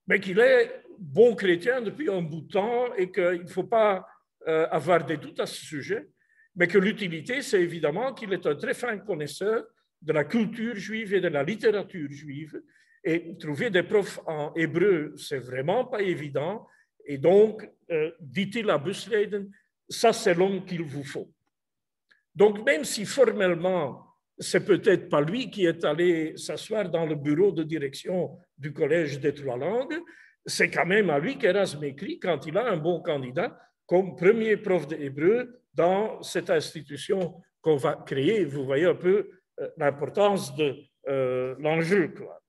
mais qu'il est bon chrétien depuis un bout de temps et qu'il ne faut pas avoir des doutes à ce sujet, mais que l'utilité, c'est évidemment qu'il est un très fin connaisseur de la culture juive et de la littérature juive. Et trouver des profs en hébreu, c'est vraiment pas évident. Et donc, dit-il à Busleyden, ça c'est l'homme qu'il vous faut. Donc, même si formellement, c'est peut-être pas lui qui est allé s'asseoir dans le bureau de direction du Collège des Trois Langues, c'est quand même à lui qu'Erasme écrit quand il a un bon candidat comme premier prof d'hébreu dans cette institution qu'on va créer. Vous voyez un peu l'importance de l'enjeu, quoi.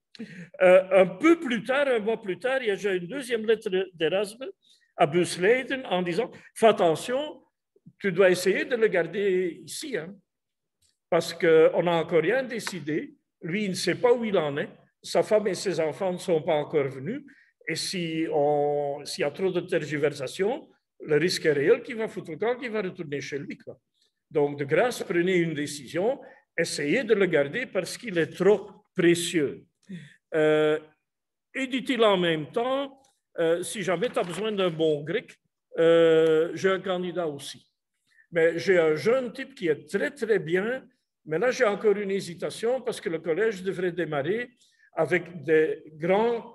Un peu plus tard, un mois plus tard, il y a déjà une deuxième lettre d'Erasme à Busleyden en disant « Fais attention, tu dois essayer de le garder ici, hein, parce qu'on n'a encore rien décidé. Lui, il ne sait pas où il en est. Sa femme et ses enfants ne sont pas encore venus. Et s'il y a trop de tergiversation, le risque est réel qu'il va foutre le camp, qu'il va retourner chez lui, quoi. Donc, de grâce, prenez une décision, essayez de le garder parce qu'il est trop précieux. » Et dit-il en même temps, si jamais tu as besoin d'un bon grec, j'ai un candidat aussi. Mais j'ai un jeune type qui est très, très bien, mais là, j'ai encore une hésitation parce que le collège devrait démarrer avec des grands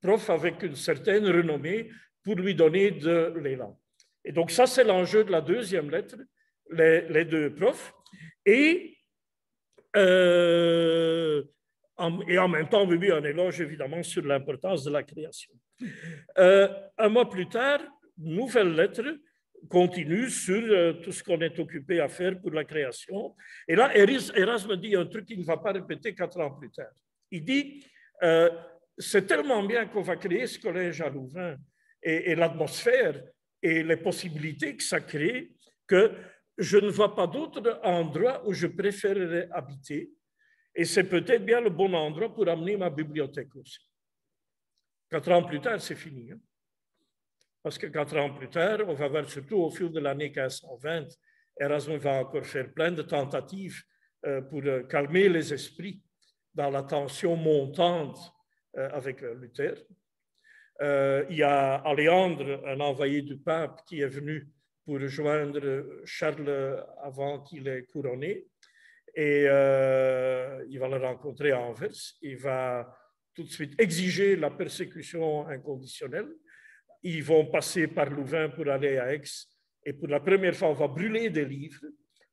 profs avec une certaine renommée pour lui donner de l'élan. Et donc, ça, c'est l'enjeu de la deuxième lettre, les deux profs. Et en même temps, oui, un éloge évidemment sur l'importance de la création. Un mois plus tard, nouvelle lettre continue sur tout ce qu'on est occupé à faire pour la création. Et là, Erasme dit un truc qu'il ne va pas répéter 4 ans plus tard. Il dit, c'est tellement bien qu'on va créer ce collège à Louvain et l'atmosphère et les possibilités que ça crée que je ne vois pas d'autre endroit où je préférerais habiter. Et c'est peut-être bien le bon endroit pour amener ma bibliothèque aussi. 4 ans plus tard, c'est fini. Hein? Parce que 4 ans plus tard, on va voir surtout au fil de l'année 1520, Erasme va encore faire plein de tentatives pour calmer les esprits dans la tension montante avec Luther. Il y a Aléandre, un envoyé du pape, qui est venu pour rejoindre Charles avant qu'il ait couronné. Et il va le rencontrer à Anvers. Il va tout de suite exiger la persécution inconditionnelle. Ils vont passer par Louvain pour aller à Aix. Et pour la première fois, on va brûler des livres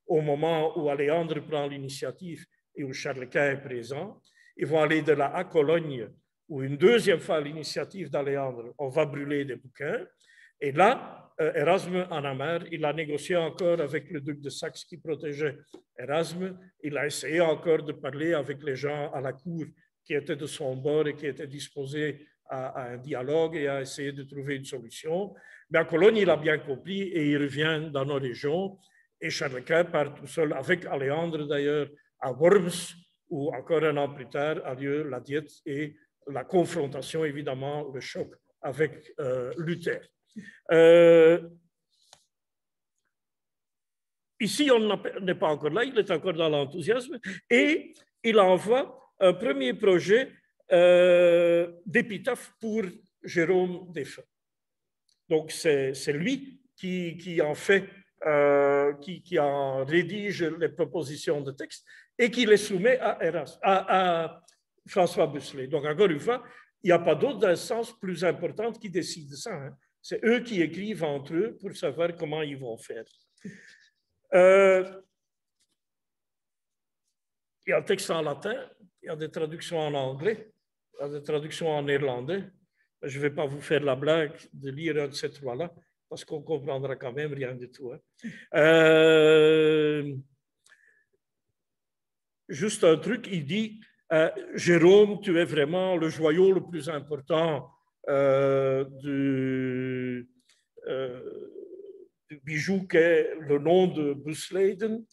au moment où Aléandre prend l'initiative et où Charles Quint est présent. Ils vont aller de là à Cologne, où une deuxième fois, l'initiative d'Aléandre, on va brûler des bouquins. Et là, Erasme en a marre. Il a négocié encore avec le duc de Saxe qui protégeait Erasme. Il a essayé encore de parler avec les gens à la cour qui étaient de son bord et qui étaient disposés à un dialogue et à essayer de trouver une solution. Mais à Cologne, il a bien compris et il revient dans nos régions. Et Charles Quint part tout seul, avec Aléandre d'ailleurs, à Worms, où encore un an plus tard a lieu la diète et la confrontation, évidemment, le choc avec Luther. Ici, on n'est pas encore là, il est encore dans l'enthousiasme et il envoie un premier projet d'épitaphe pour Jérôme défunt. Donc, c'est lui qui en fait, qui en rédige les propositions de texte et qui les soumet à François Busselet. Donc, encore une fois, il n'y a pas d'autre instance plus importante qui décide de ça. Hein. C'est eux qui écrivent entre eux pour savoir comment ils vont faire. Il y a un texte en latin, il y a des traductions en anglais, il y a des traductions en néerlandais. Je ne vais pas vous faire la blague de lire un de ces trois-là, parce qu'on ne comprendra quand même rien du tout. Hein. Juste un truc, il dit, Jérôme, tu es vraiment le joyau le plus important du bijou qu'est le nom de Busleyden.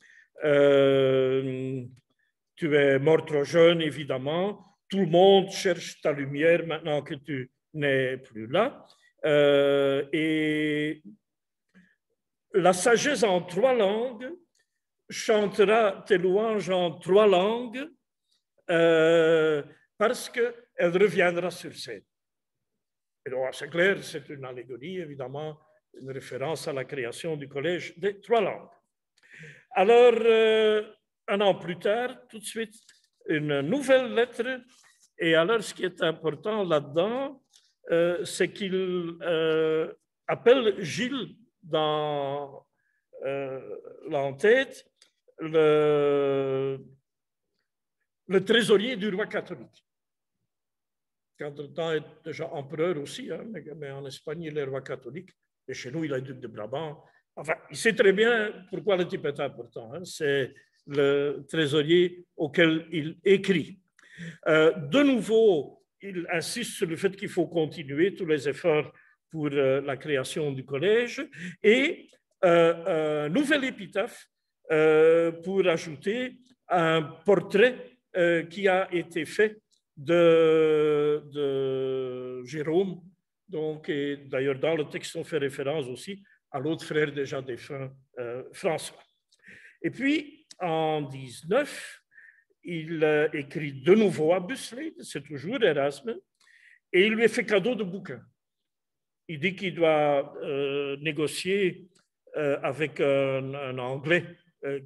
Tu es mort trop jeune, évidemment. Tout le monde cherche ta lumière maintenant que tu n'es plus là. Et la sagesse en 3 langues chantera tes louanges en 3 langues parce qu'elle reviendra sur scène. Et donc, c'est clair, c'est une allégorie, évidemment, une référence à la création du collège des 3 langues. Alors, un an plus tard, tout de suite, une nouvelle lettre. Et alors, ce qui est important là-dedans, c'est qu'il appelle Gilles dans l'entête le trésorier du roi catholique. Qui entre-temps est déjà empereur aussi, hein, mais en Espagne, il est roi catholique. Et chez nous, il est duc de Brabant. Enfin, il sait très bien pourquoi le type est important. Hein. C'est le trésorier auquel il écrit. De nouveau, il insiste sur le fait qu'il faut continuer tous les efforts pour la création du collège et un nouvel épitaphe pour ajouter un portrait qui a été fait de Jérôme. Donc, et d'ailleurs, dans le texte, on fait référence aussi à l'autre frère déjà défunt, François. Et puis, en 19, il écrit de nouveau à Busselet, c'est toujours Erasme, et il lui fait cadeau de bouquins. Il dit qu'il doit négocier avec un Anglais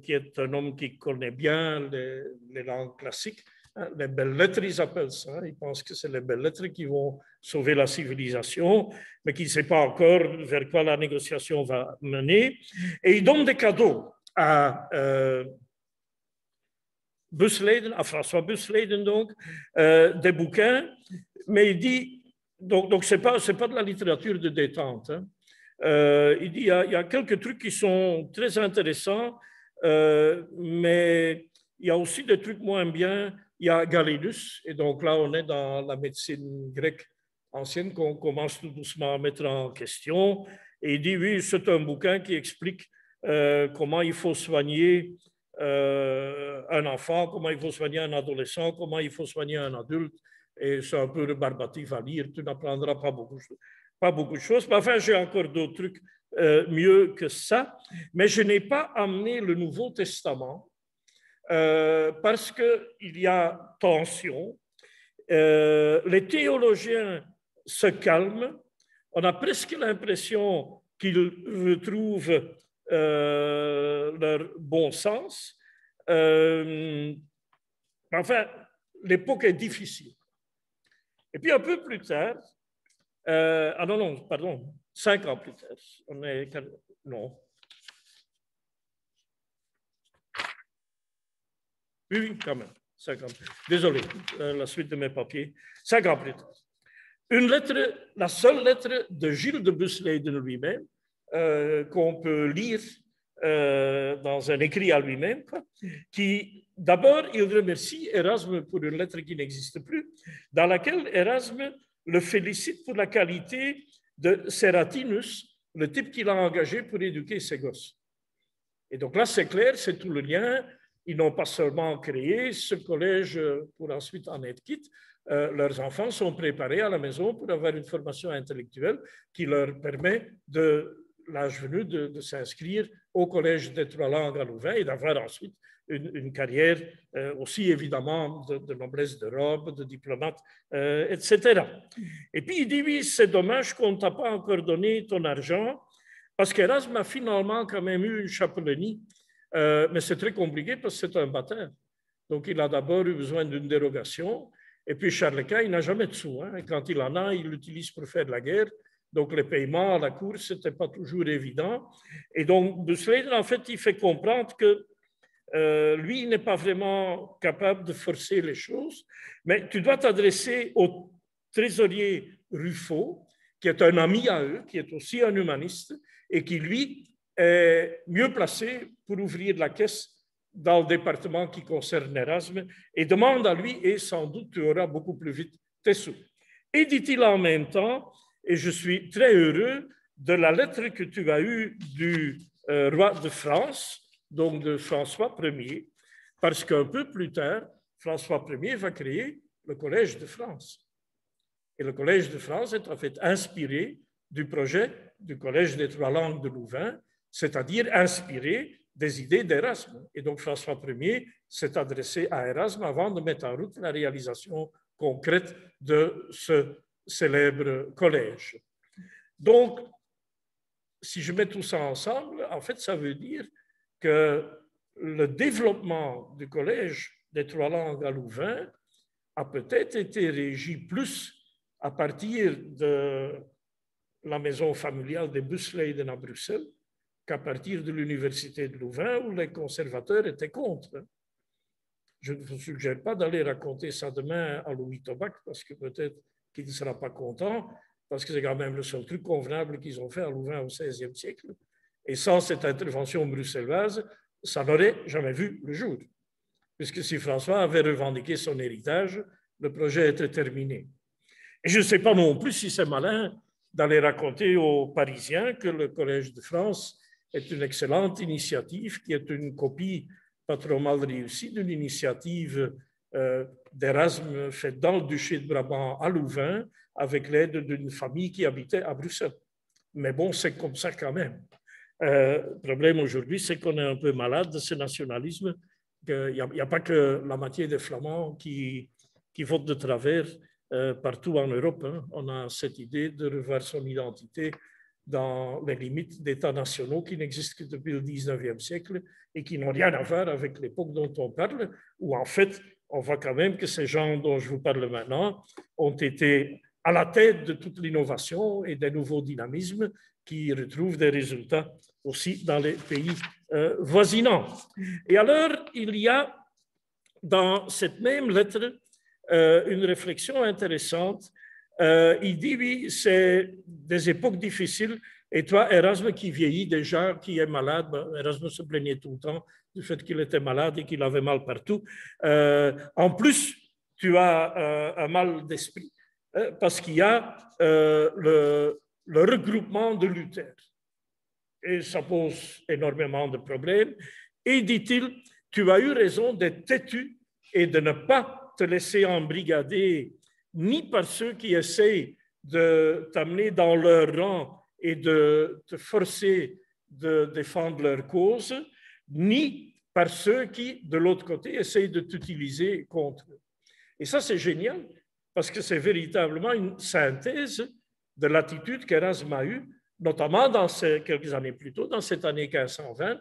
qui est un homme qui connaît bien les langues classiques. Les belles lettres, ils appellent ça. Ils pensent que c'est les belles lettres qui vont sauver la civilisation, mais qui ne sait pas encore vers quoi la négociation va mener. Et il donne des cadeaux à Busleyden, à François Busleyden, donc, des bouquins, mais il dit, donc c'est pas de la littérature de détente. Hein. Il dit, il y a quelques trucs qui sont très intéressants, mais il y a aussi des trucs moins bien. Il y a Galilus, et donc là, on est dans la médecine grecque ancienne qu'on commence tout doucement à mettre en question. Et il dit, oui, c'est un bouquin qui explique comment il faut soigner un enfant, comment il faut soigner un adolescent, comment il faut soigner un adulte. Et c'est un peu rébarbatif à lire, tu n'apprendras pas beaucoup de choses. Mais enfin, j'ai encore d'autres trucs mieux que ça. Mais je n'ai pas amené le Nouveau Testament parce qu'il y a tension. Les théologiens se calment. On a presque l'impression qu'ils retrouvent leur bon sens. Enfin, l'époque est difficile. Et puis un peu plus tard, 5 ans plus tard, Oui, quand même, 5 ans plus tard. Désolé, la suite de mes papiers. 5 ans plus tard. Une lettre, la seule lettre de Gilles de Busleyden lui-même, qu'on peut lire dans un écrit à lui-même, qui, d'abord, il remercie Erasme pour une lettre qui n'existe plus, dans laquelle Erasme le félicite pour la qualité de Seratinus, le type qu'il a engagé pour éduquer ses gosses. Et donc là, c'est clair, c'est tout le lien. Ils n'ont pas seulement créé ce collège pour ensuite en être quitte, leurs enfants sont préparés à la maison pour avoir une formation intellectuelle qui leur permet, de l'âge venu, de s'inscrire au collège des 3 langues à Louvain et d'avoir ensuite une carrière aussi évidemment de noblesse de robe, de diplomate, etc. Et puis il dit, oui, c'est dommage qu'on ne t'a pas encore donné ton argent, parce qu'Erasme a finalement quand même eu une chapellenie, mais c'est très compliqué parce que c'est un baptême. Donc il a d'abord eu besoin d'une dérogation, et puis Charles Quint, il n'a jamais de sous. Hein. Quand il en a, il l'utilise pour faire la guerre. Donc les paiements à la cour, ce n'était pas toujours évident. Et donc Busleyden, en fait, il fait comprendre que lui, il n'est pas vraiment capable de forcer les choses, mais tu dois t'adresser au trésorier Ruffo, qui est un ami à eux, qui est aussi un humaniste, et qui, lui, est mieux placé pour ouvrir la caisse dans le département qui concerne Erasme, et demande à lui, et sans doute tu auras beaucoup plus vite tes sous. Et dit-il en même temps, et je suis très heureux de la lettre que tu as eue du roi de France, donc de François Ier, parce qu'un peu plus tard, François Ier va créer le Collège de France. Et le Collège de France est en fait inspiré du projet du Collège des trois langues de Louvain, c'est-à-dire inspiré des idées d'Erasme. Et donc François Ier s'est adressé à Erasme avant de mettre en route la réalisation concrète de ce célèbre collège. Donc, si je mets tout ça ensemble, en fait, ça veut dire que le développement du Collège des trois langues à Louvain a peut-être été régi plus à partir de la maison familiale des Busleyden à Bruxelles qu'à partir de l'université de Louvain où les conservateurs étaient contre. Je ne vous suggère pas d'aller raconter ça demain à Louis Tobac parce que peut-être qu'il ne sera pas content, parce que c'est quand même le seul truc convenable qu'ils ont fait à Louvain au XVIe siècle. Et sans cette intervention bruxelloise, ça n'aurait jamais vu le jour. Puisque si François avait revendiqué son héritage, le projet était terminé. Et je ne sais pas non plus si c'est malin d'aller raconter aux Parisiens que le Collège de France est une excellente initiative qui est une copie pas trop mal réussie d'une initiative d'Erasme faite dans le duché de Brabant à Louvain avec l'aide d'une famille qui habitait à Bruxelles. Mais bon, c'est comme ça quand même. Le problème aujourd'hui, c'est qu'on est un peu malade de ce nationalisme. Il n'y a pas que la moitié des Flamands qui votent de travers partout en Europe. Hein. On a cette idée de revoir son identité dans les limites d'États nationaux qui n'existent que depuis le 19e siècle et qui n'ont rien à voir avec l'époque dont on parle, où en fait, on voit quand même que ces gens dont je vous parle maintenant ont été à la tête de toute l'innovation et des nouveaux dynamismes qui retrouvent des résultats aussi dans les pays voisinants. Et alors, il y a dans cette même lettre une réflexion intéressante. Il dit, oui, c'est des époques difficiles, et toi, Erasme, qui vieillit déjà, qui est malade, Erasme se plaignait tout le temps du fait qu'il était malade et qu'il avait mal partout. En plus, tu as un mal d'esprit, parce qu'il y a le regroupement de Luther. Et ça pose énormément de problèmes. Et dit-il, tu as eu raison d'être têtu et de ne pas te laisser embrigader ni par ceux qui essayent de t'amener dans leur rang et de te forcer de défendre leur cause, ni par ceux qui, de l'autre côté, essayent de t'utiliser contre eux. Et ça, c'est génial, parce que c'est véritablement une synthèse de l'attitude qu'Erasme a eue, notamment quelques années plus tôt, dans cette année 1520,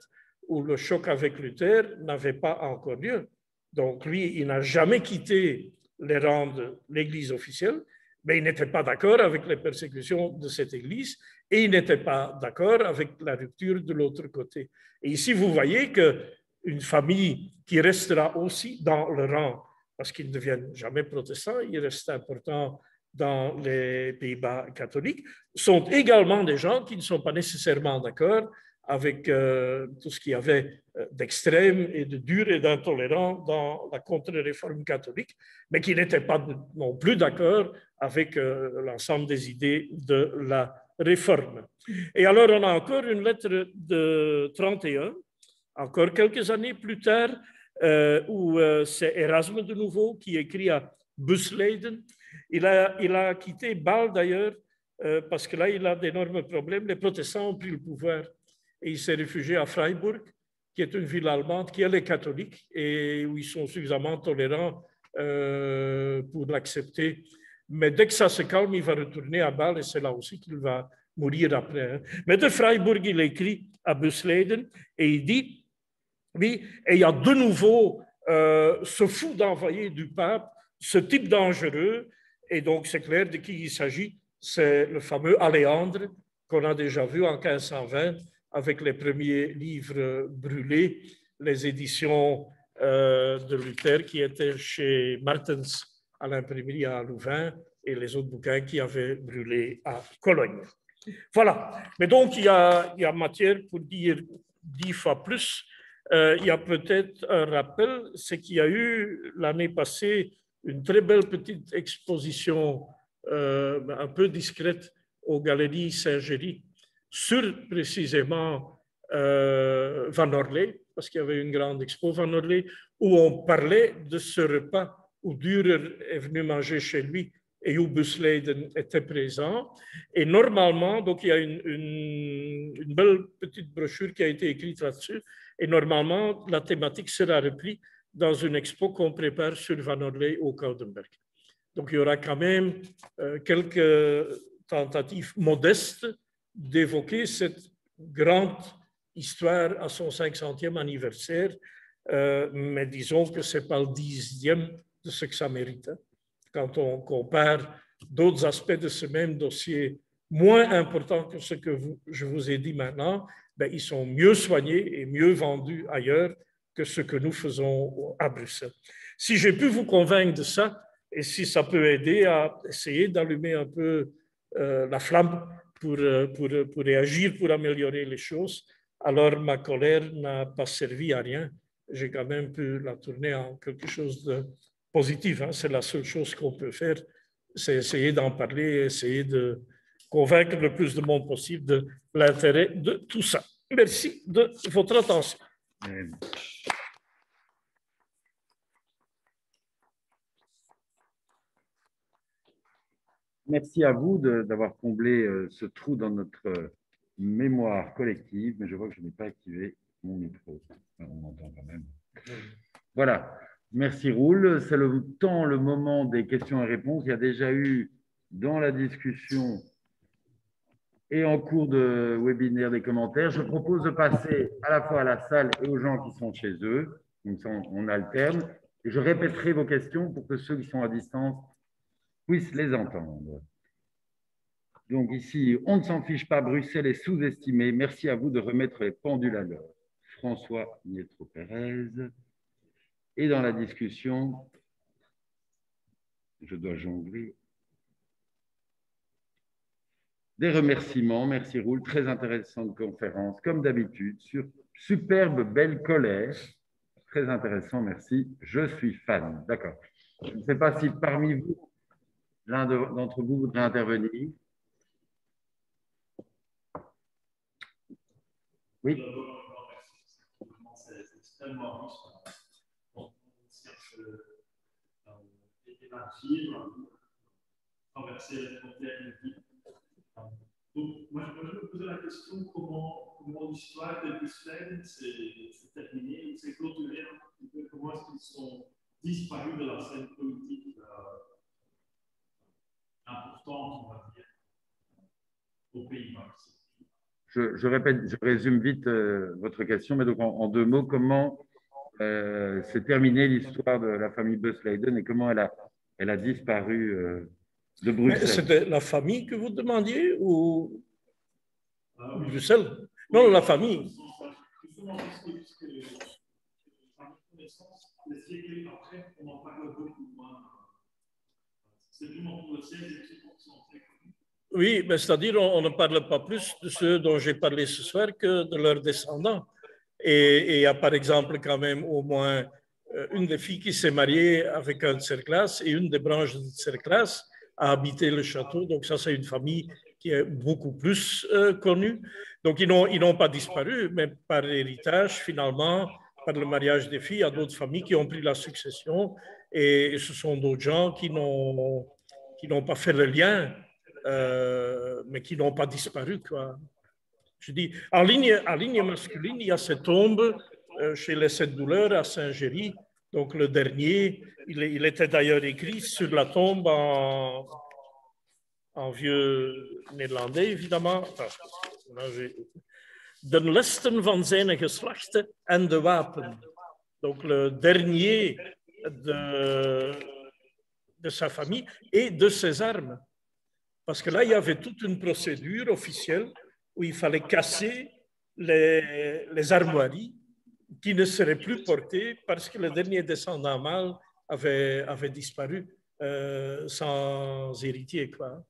où le choc avec Luther n'avait pas encore lieu. Donc lui, il n'a jamais quitté les rangs de l'Église officielle, mais il n'était pas d'accord avec les persécutions de cette Église et il n'était pas d'accord avec la rupture de l'autre côté. Et ici, vous voyez qu'une famille qui restera aussi dans le rang, parce qu'ils ne deviennent jamais protestants, ils restent importants dans les Pays-Bas catholiques, sont également des gens qui ne sont pas nécessairement d'accord avec tout ce qu'il y avait d'extrême et de dur et d'intolérant dans la contre-réforme catholique, mais qui n'étaient pas non plus d'accord avec l'ensemble des idées de la réforme. Et alors, on a encore une lettre de 31, encore quelques années plus tard, où c'est Erasme de nouveau qui écrit à Busleyden. Il a quitté Bâle d'ailleurs, parce que là, il a d'énormes problèmes. Les protestants ont pris le pouvoir et il s'est réfugié à Freiburg. qui est une ville allemande, qui elle est catholique et où ils sont suffisamment tolérants pour l'accepter. Mais dès que ça se calme, il va retourner à Bâle et c'est là aussi qu'il va mourir après. Hein. Mais de Freiburg, il écrit à Busleyden et il dit, oui, et il y a de nouveau ce fou d'envoyer du pape, ce type dangereux, et donc c'est clair de qui il s'agit, c'est le fameux Aléandre qu'on a déjà vu en 1520 avec les premiers livres brûlés, les éditions de Luther qui étaient chez Martens à l'imprimerie à Louvain et les autres bouquins qui avaient brûlé à Cologne. Voilà, mais donc il y a matière pour dire 10 fois plus. Il y a peut-être un rappel, c'est qu'il y a eu l'année passée une très belle petite exposition un peu discrète aux Galeries Saint-Géry sur précisément Van Orley, parce qu'il y avait une grande expo Van Orley, où on parlait de ce repas où Dürer est venu manger chez lui et où Busleyden était présent. Et normalement, donc il y a une belle petite brochure qui a été écrite là-dessus, et normalement, la thématique sera reprise dans une expo qu'on prépare sur Van Orley au Koudenberg. Donc il y aura quand même quelques tentatives modestes d'évoquer cette grande histoire à son 500e anniversaire, mais disons que ce n'est pas le 10e de ce que ça mérite. Hein. Quand on compare d'autres aspects de ce même dossier moins importants que ce que je vous ai dit maintenant, ben, ils sont mieux soignés et mieux vendus ailleurs que ce que nous faisons à Bruxelles. Si j'ai pu vous convaincre de ça, et si ça peut aider à essayer d'allumer un peu la flamme pour réagir, pour améliorer les choses, alors ma colère n'a pas servi à rien. J'ai quand même pu la tourner en quelque chose de positif. Hein. C'est la seule chose qu'on peut faire, c'est essayer d'en parler, essayer de convaincre le plus de monde possible de l'intérêt de tout ça. Merci de votre attention. Merci à vous d'avoir comblé ce trou dans notre mémoire collective, mais je vois que je n'ai pas activé mon micro. On m'entend quand même. Voilà. Merci Roule. C'est le moment des questions et réponses. Il y a déjà eu dans la discussion et en cours de webinaire des commentaires. Je propose de passer à la fois à la salle et aux gens qui sont chez eux. Comme ça, on alterne. Et je répéterai vos questions pour que ceux qui sont à distance puissent les entendre. Donc ici, on ne s'en fiche pas, Bruxelles est sous-estimée. Merci à vous de remettre les pendules à l'heure. François Nietro-Pérez. Et dans la discussion, je dois jongler. Des remerciements, merci Roule, très intéressante conférence, comme d'habitude, sur superbe belle colère. Très intéressant, merci. Je suis fan. D'accord. Je ne sais pas si parmi vous, l'un d'entre vous voudrait intervenir. Oui. C'est extrêmement riche. On cherche d'élargir, traverser les frontières. Donc, moi, je me posais la question comment l'histoire de Busleyden s'est terminée, s'est clôturée un petit peu, comment est-ce qu'ils sont disparus de la scène politique importante, on va dire, aux Pays-Bas. Je répète, je résume vite votre question, mais donc en 2 mots, comment s'est terminée l'histoire de la famille Busleyden et comment elle a disparu de Bruxelles. C'était la famille que vous demandiez ou Bruxelles? Non, la famille. Justement, puisque à ma connaissance, les siècles après, on en parle beaucoup moins. C'est vraiment pour le 16e siècle. Oui, mais c'est-à-dire on ne parle pas plus de ceux dont j'ai parlé ce soir que de leurs descendants. Et il y a par exemple quand même au moins une des filles qui s'est mariée avec un de ses classes et une des branches de ses classes a habité le château. Donc ça, c'est une famille qui est beaucoup plus connue. Donc ils n'ont pas disparu, mais par héritage, finalement, par le mariage des filles, il y a d'autres familles qui ont pris la succession et ce sont d'autres gens qui n'ont pas fait le lien. Mais qui n'ont pas disparu, quoi. Je dis, en ligne masculine, il y a cette tombe chez les Sept Douleurs à Saint-Géry. Donc le dernier, il était d'ailleurs écrit sur la tombe en vieux néerlandais, évidemment. Den lesten van zijn geslachten en de wapen. Donc le dernier de sa famille et de ses armes. Parce que là, il y avait toute une procédure officielle où il fallait casser les armoiries qui ne seraient plus portées parce que le dernier descendant mâle avait disparu sans héritier, quoi,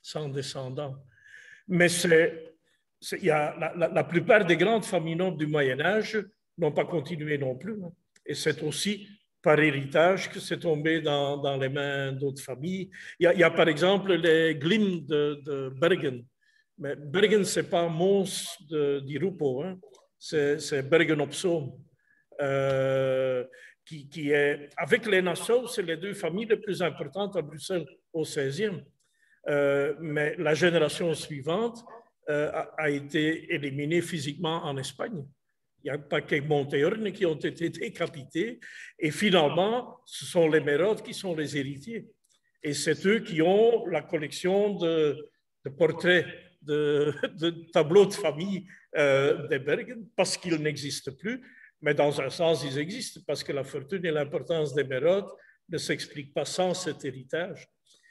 sans descendant. Mais la plupart des grandes familles nobles du Moyen-Âge n'ont pas continué non plus. Hein. Et c'est aussi par héritage que c'est tombé dans les mains d'autres familles. Il y a par exemple les Glim de Bergen. Mais Bergen, ce n'est pas Mons d'Irupo, hein. C'est Bergen op Zoom. Qui est, avec les Nassau, c'est les deux familles les plus importantes à Bruxelles au XVIe. Mais la génération suivante a été éliminée physiquement en Espagne. Il n'y a pas que Monteorne qui ont été décapités. Et finalement, ce sont les Mérode qui sont les héritiers. Et c'est eux qui ont la collection de portraits, de tableaux de famille des Bergen, parce qu'ils n'existent plus. Mais dans un sens, ils existent, parce que la fortune et l'importance des Mérode ne s'expliquent pas sans cet héritage.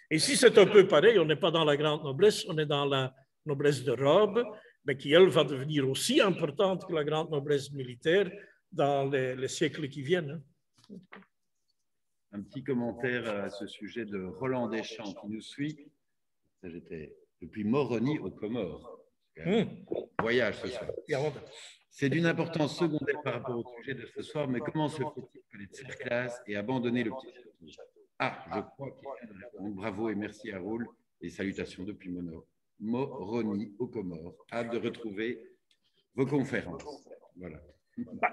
Et ici, c'est un peu pareil. On n'est pas dans la grande noblesse, on est dans la noblesse de robe, mais qui, elle, va devenir aussi importante que la grande noblesse militaire dans les siècles qui viennent. Un petit commentaire à ce sujet de Roland Deschamps qui nous suit. J'étais depuis Moroni aux Comores. Voyage ce soir. C'est d'une importance secondaire par rapport au sujet de ce soir, mais comment se fait-il que les Tserclas aient abandonné le petit château? Ah, je crois qu'il y a une réponse. Bravo et merci à Raoul et salutations depuis Moroni aux Comores. Hâte de retrouver vos conférences. Voilà.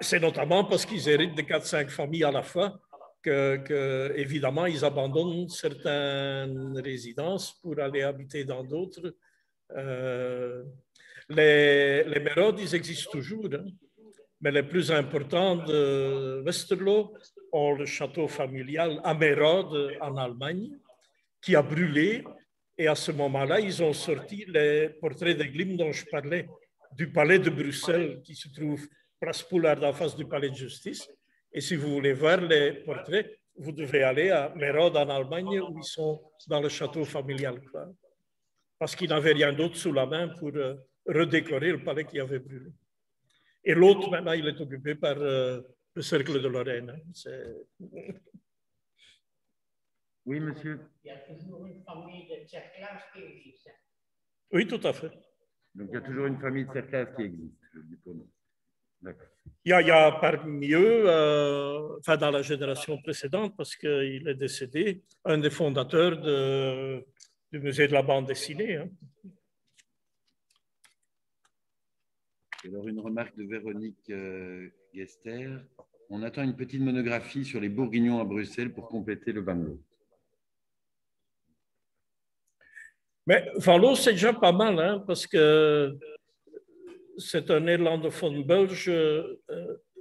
C'est notamment parce qu'ils héritent de 4-5 familles à la fois que, évidemment, ils abandonnent certaines résidences pour aller habiter dans d'autres. Les Mérode, ils existent toujours, hein, mais les plus importants de Westerlo ont le château familial à Mérode en Allemagne, qui a brûlé. Et à ce moment-là, ils ont sorti les portraits de Glim dont je parlais, du palais de Bruxelles, qui se trouve place Poulard en face du palais de justice. Et si vous voulez voir les portraits, vous devez aller à Mérode en Allemagne, où ils sont dans le château familial, quoi. Parce qu'ils n'avaient rien d'autre sous la main pour redécorer le palais qui avait brûlé. Et l'autre, maintenant, il est occupé par le Cercle de Lorraine. Oui, monsieur. Il y a toujours une famille de Tserclas qui existe. Oui, tout à fait. Donc, il y a toujours une famille de Tserclas qui existe. D'accord. Il y a parmi eux, enfin dans la génération précédente, parce qu'il est décédé, un des fondateurs du musée de la bande dessinée. Hein. Alors, une remarque de Véronique Gester. On attend une petite monographie sur les Bourguignons à Bruxelles pour compléter le Van Loo. Mais Van Loo, c'est déjà pas mal, hein, parce que c'est un néerlandophone belge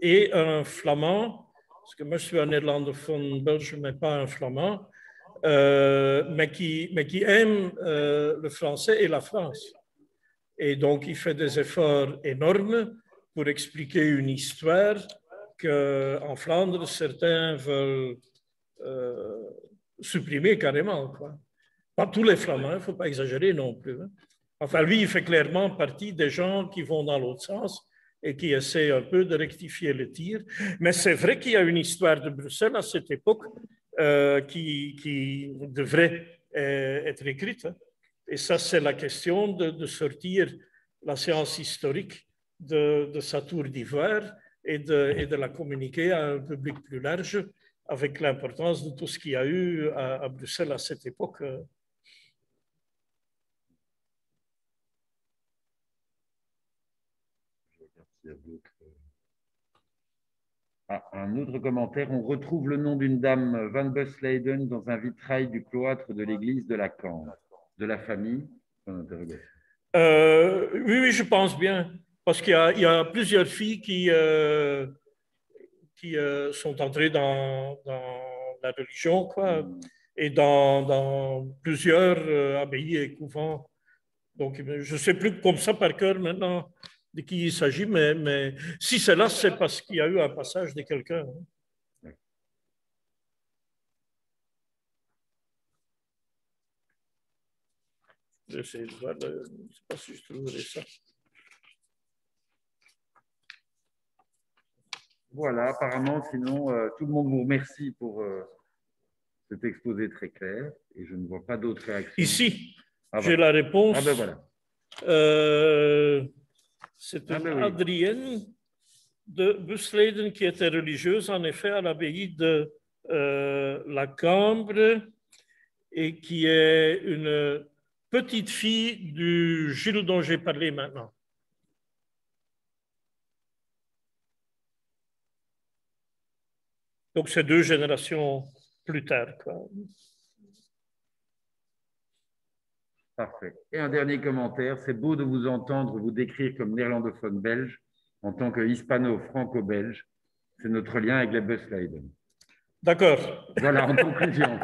et un flamand, parce que moi je suis un néerlandophone belge, mais pas un flamand, mais qui aime le français et la France. Et donc il fait des efforts énormes pour expliquer une histoire qu'en Flandre, certains veulent supprimer carrément, quoi. Pas tous les Flamands, il ne faut pas exagérer non plus. Hein. Enfin, lui, il fait clairement partie des gens qui vont dans l'autre sens et qui essaient un peu de rectifier le tir. Mais c'est vrai qu'il y a une histoire de Bruxelles à cette époque qui devrait être écrite. Hein. Et ça, c'est la question de sortir la science historique de sa tour d'ivoire et de la communiquer à un public plus large avec l'importance de tout ce qu'il y a eu à Bruxelles à cette époque. Un autre commentaire, on retrouve le nom d'une dame Van Busleyden dans un vitrail du cloître de l'église de la Cambre, de la famille. Oui, je pense bien, parce qu'il y a plusieurs filles qui qui sont entrés dans la religion, quoi, et dans plusieurs abbayes et couvents. Donc, je ne sais plus comme ça par cœur maintenant de qui il s'agit, mais si c'est là, c'est parce qu'il y a eu un passage de quelqu'un. J'essaie de voir, je ne sais pas si je trouverai ça. Voilà, apparemment, sinon, tout le monde vous remercie pour cet exposé très clair et je ne vois pas d'autres réactions. Ici, Ah, j'ai voilà. la réponse. Ah ben voilà. C'est Ah une ben oui. Adrienne de Busleyden qui était religieuse, en effet, à l'abbaye de la Cambre et qui est une petite fille du Gilles dont j'ai parlé maintenant. Donc, c'est 2 générations plus tard, quoi. Parfait. Et un dernier commentaire, c'est beau de vous entendre vous décrire comme néerlandophone belge en tant que hispano-franco-belge. C'est notre lien avec les Busleyden. D'accord. Voilà, en conclusion.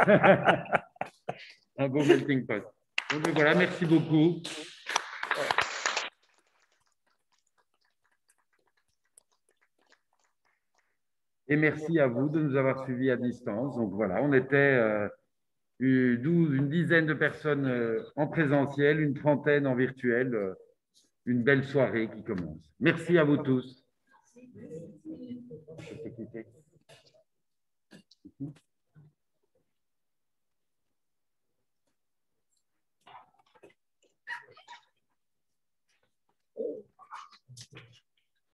Un beau melting pot. Donc voilà, merci beaucoup. Et merci à vous de nous avoir suivis à distance. Donc voilà, on était une dizaine de personnes en présentiel, une trentaine en virtuel. Une belle soirée qui commence. Merci à vous tous. Je peux quitter.